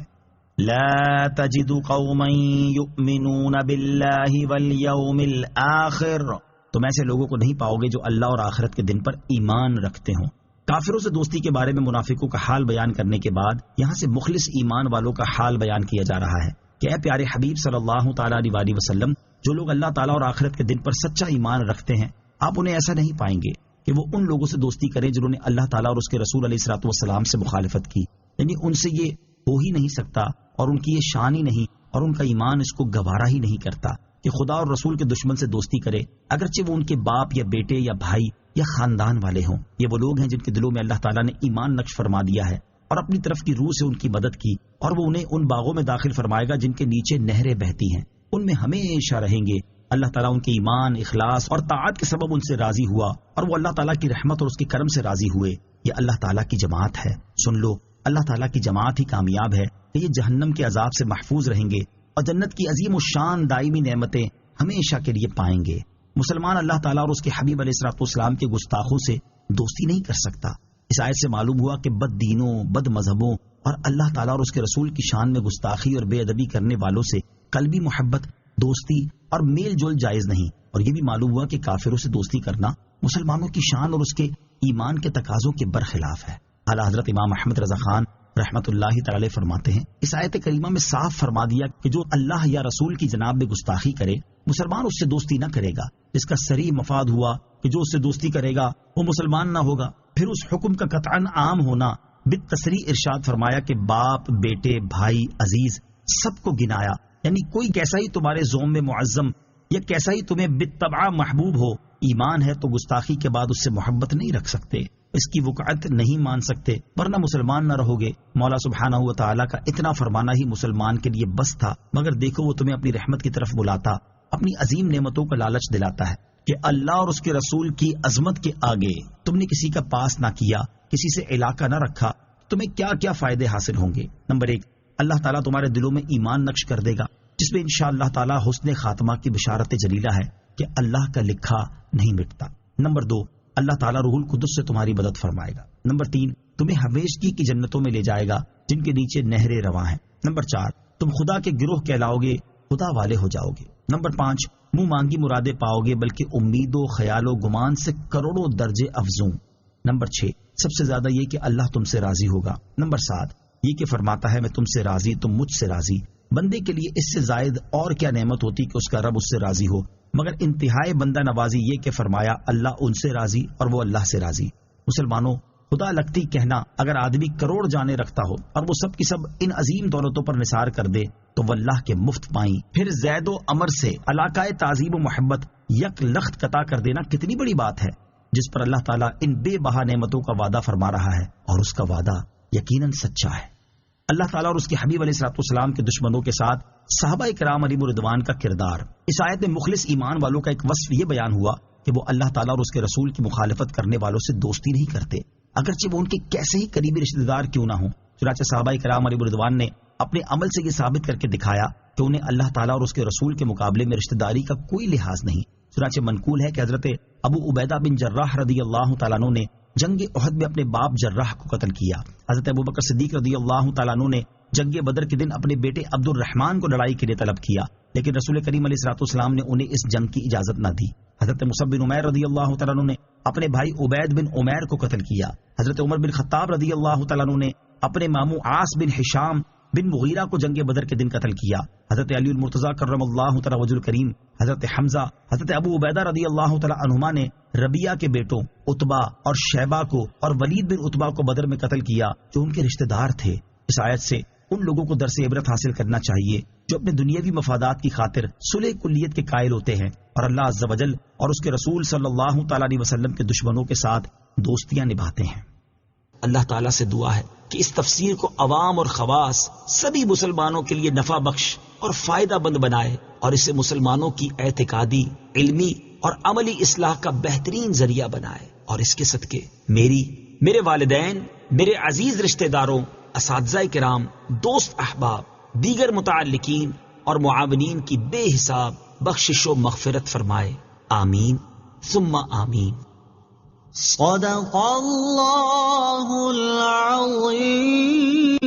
لا تجد قوما یؤمنون باللہ والیوم الآخر، تم ایسے لوگوں کو نہیں پاؤ گے جو اللہ اور آخرت کے دن پر ایمان رکھتے ہوں۔ کافروں سے دوستی کے بارے میں منافقوں کا حال بیان کرنے کے بعد یہاں سے مخلص ایمان والوں کا حال بیان کیا جا رہا ہے کہ اے پیارے حبیب صلی اللہ تعالیٰ علیہ وسلم، جو لوگ اللہ تعالیٰ اور آخرت کے دن پر سچا ایمان رکھتے ہیں، آپ انہیں ایسا نہیں پائیں گے کہ وہ ان لوگوں سے دوستی کریں جنہوں نے اللہ تعالیٰ اور اس کے رسول علیہ الصلوۃ والسلام سے مخالفت کی، یعنی ان سے یہ ہو ہی نہیں سکتا اور ان کی یہ شان ہی نہیں اور ان کا ایمان اس کو گوارا ہی نہیں کرتا کہ خدا اور رسول کے دشمن سے دوستی کرے، اگرچہ وہ ان کے باپ یا بیٹے یا بھائی یا خاندان والے ہوں۔ یہ وہ لوگ ہیں جن کے دلوں میں اللہ تعالیٰ نے ایمان نقش فرما دیا ہے اور اپنی طرف کی روح سے ان کی مدد کی، اور وہ انہیں ان باغوں میں داخل فرمائے گا جن کے نیچے نہریں بہتی ہیں، ان میں ہمیشہ رہیں گے۔ اللہ تعالیٰ ان کے ایمان، اخلاص اور طاعت کے سبب ان سے راضی ہوا، اور وہ اللہ تعالیٰ کی رحمت اور اس کے کرم سے راضی ہوئے۔ یہ اللہ تعالیٰ کی جماعت ہے، سن لو، اللہ تعالیٰ کی جماعت ہی کامیاب ہے کہ یہ جہنم کے عذاب سے محفوظ رہیں گے اور جنت کی عظیم الشان دائمی نعمتیں ہمیشہ کے لیے پائیں گے۔ مسلمان اللہ تعالیٰ اور اس کے حبیب علیہ الصلوۃ والسلام کے گستاخوں سے دوستی نہیں کر سکتا۔ اس آیت سے معلوم ہوا کہ بد دینوں، بد مذہبوں اور اللہ تعالیٰ اور اس کے رسول کی شان میں گستاخی اور بے ادبی کرنے والوں سے قلبی محبت، دوستی اور میل جول جائز نہیں، اور یہ بھی معلوم ہوا کہ کافروں سے دوستی کرنا مسلمانوں کی شان اور اس کے ایمان کے تقاضوں کے برخلاف ہے۔ اعلیٰ حضرت امام احمد رضا خان رحمت اللہ تعالی فرماتے ہیں، اس آیت کریمہ میں صاف فرما دیا کہ جو اللہ یا رسول کی جناب میں گستاخی کرے، مسلمان اس سے دوستی نہ کرے گا۔ اس کا صریح مفاد ہوا کہ جو اس سے دوستی کرے گا وہ مسلمان نہ ہوگا۔ پھر اس حکم کا قطعاً عام ہونا بالتصریح ارشاد فرمایا کہ باپ، بیٹے، بھائی، عزیز سب کو گنایا، یعنی کوئی کیسا ہی تمہارے زوم میں معظم یا کیسا ہی تمہیں بالطبع محبوب ہو، ایمان ہے تو گستاخی کے بعد اس سے محبت نہیں رکھ سکتے، اس کی وقعت نہیں مان سکتے، ورنہ مسلمان نہ رہو گے۔ مولا سبحانہ و تعالیٰ کا اتنا فرمانا ہی مسلمان کے لیے بس تھا، مگر دیکھو وہ تمہیں اپنی رحمت کی طرف بلاتا، اپنی عظیم نعمتوں کا لالچ دلاتا ہے کہ اللہ اور اس کے رسول کی عظمت کے آگے تم نے کسی کا پاس نہ کیا، کسی سے علاقہ نہ رکھا، تمہیں کیا کیا فائدے حاصل ہوں گے۔ نمبر 1، اللہ تعالیٰ تمہارے دلوں میں ایمان نقش کر دے گا، جس میں انشاءاللہ تعالیٰ حسن خاتمہ کی بشارت جلیلہ ہے کہ اللہ کا لکھا نہیں مٹتا۔ نمبر 2، اللہ تعالیٰ روح القدس سے تمہاری مدد فرمائے گا۔ نمبر 3، تمہیں ہمیشگی کی جنتوں میں لے جائے گا جن کے نیچے نہریں رواں ہیں۔ نمبر 4، تم خدا کے گروہ کہلاؤ گے، خدا والے ہو جاؤ گے۔ نمبر 5، منہ مانگی مرادیں پاؤ گے بلکہ امید و خیال و گمان سے کروڑوں درجے افزوں۔ نمبر 6، سب سے زیادہ یہ کہ اللہ تم سے راضی ہوگا۔ نمبر 7، یہ کہ فرماتا ہے میں تم سے راضی، تم مجھ سے راضی۔ بندے کے لیے اس سے زائد اور کیا نعمت ہوتی کہ اس کا رب اس سے راضی ہو، مگر انتہائی بندہ نوازی یہ کہ فرمایا اللہ ان سے راضی اور وہ اللہ سے راضی۔ مسلمانوں، خدا لگتی کہنا اگر آدمی کروڑ جانے رکھتا ہو اور وہ سب کی سب ان عظیم دولتوں پر نثار کر دے تو وہ اللہ کے مفت پائیں۔ پھر زید و عمر سے علاقۂ تعظیم و محبت یک لخت قطع کر دینا کتنی بڑی بات ہے، جس پر اللہ تعالیٰ ان بے بہا نعمتوں کا وعدہ فرما رہا ہے، اور اس کا وعدہ یقیناً سچا ہے۔ اللہ تعالیٰ اور اس کے حبیب علیہ الصلوۃ والسلام کے دشمنوں کے ساتھ صحابہ کرام علیہم رضوان کا کردار۔ اس آیت میں مخلص ایمان والوں کا ایک وصف یہ بیان ہوا کہ وہ اللہ تعالیٰ اور اس کے رسول کی مخالفت کرنے والوں سے دوستی نہیں کرتے، اگرچہ وہ ان کے کیسے ہی قریبی رشتہ دار کیوں نہ ہوں۔ چنانچہ صحابہ کرام علیہم رضوان نے اپنے عمل سے یہ ثابت کر کے دکھایا کہ انہیں اللہ تعالیٰ اور اس کے رسول کے مقابلے میں رشتہ داری کا کوئی لحاظ نہیں۔ چنانچہ منقول ہے کہ حضرت ابو عبیدہ بن جراح رضی اللہ تعالیٰ عنہ نے جنگ احد میں اپنے باپ جراح کو قتل کیا۔ حضرت ابو بکر صدیق رضی اللہ تعالیٰ عنہ نے جنگ بدر کے دن اپنے بیٹے عبد الرحمن کو لڑائی کے لیے طلب کیا، لیکن رسول کریم علیہ الصلوۃ والسلام نے انہیں اس جنگ کی اجازت نہ دی۔ حضرت مصعب بن عمیر رضی اللہ تعالیٰ عنہ نے اپنے بھائی عبید بن عمیر کو قتل کیا۔ حضرت عمر بن خطاب رضی اللہ تعالیٰ عنہ نے اپنے ماموں عاص بن ہشام بن مغیرہ کو جنگ بدر کے دن قتل کیا۔ حضرت علی المرتضیٰ کرم اللہ تعالیٰ وجہ الکریم، حضرت حمزہ، حضرت ابو عبیدہ رضی اللہ تعالیٰ عنہما نے ربیہ کے بیٹوں عتبہ اور شیبہ کو اور ولید بن عتبہ کو بدر میں قتل کیا، جو ان کے رشتہ دار تھے۔ اس آیت سے ان لوگوں کو درس عبرت حاصل کرنا چاہیے جو اپنے دنیاوی مفادات کی خاطر صلح کلیت کے قائل ہوتے ہیں اور اللہ عز و جل اور اس کے رسول صلی اللہ تعالیٰ علیہ وسلم کے دشمنوں کے ساتھ دوستیاں نبھاتے ہیں۔ اللہ تعالیٰ سے دعا ہے کہ اس تفسیر کو عوام اور خواص سبھی مسلمانوں کے لیے نفع بخش اور فائدہ مند بنائے، اور اسے مسلمانوں کی اعتقادی، علمی اور عملی اصلاح کا بہترین ذریعہ بنائے، اور اس کے صدقے میرے والدین، میرے عزیز رشتہ داروں، اساتذہ کرام، دوست احباب، دیگر متعلقین اور معاونین کی بے حساب بخشش و مغفرت فرمائے، آمین ثم آمین۔ صدق اللہ العظیم۔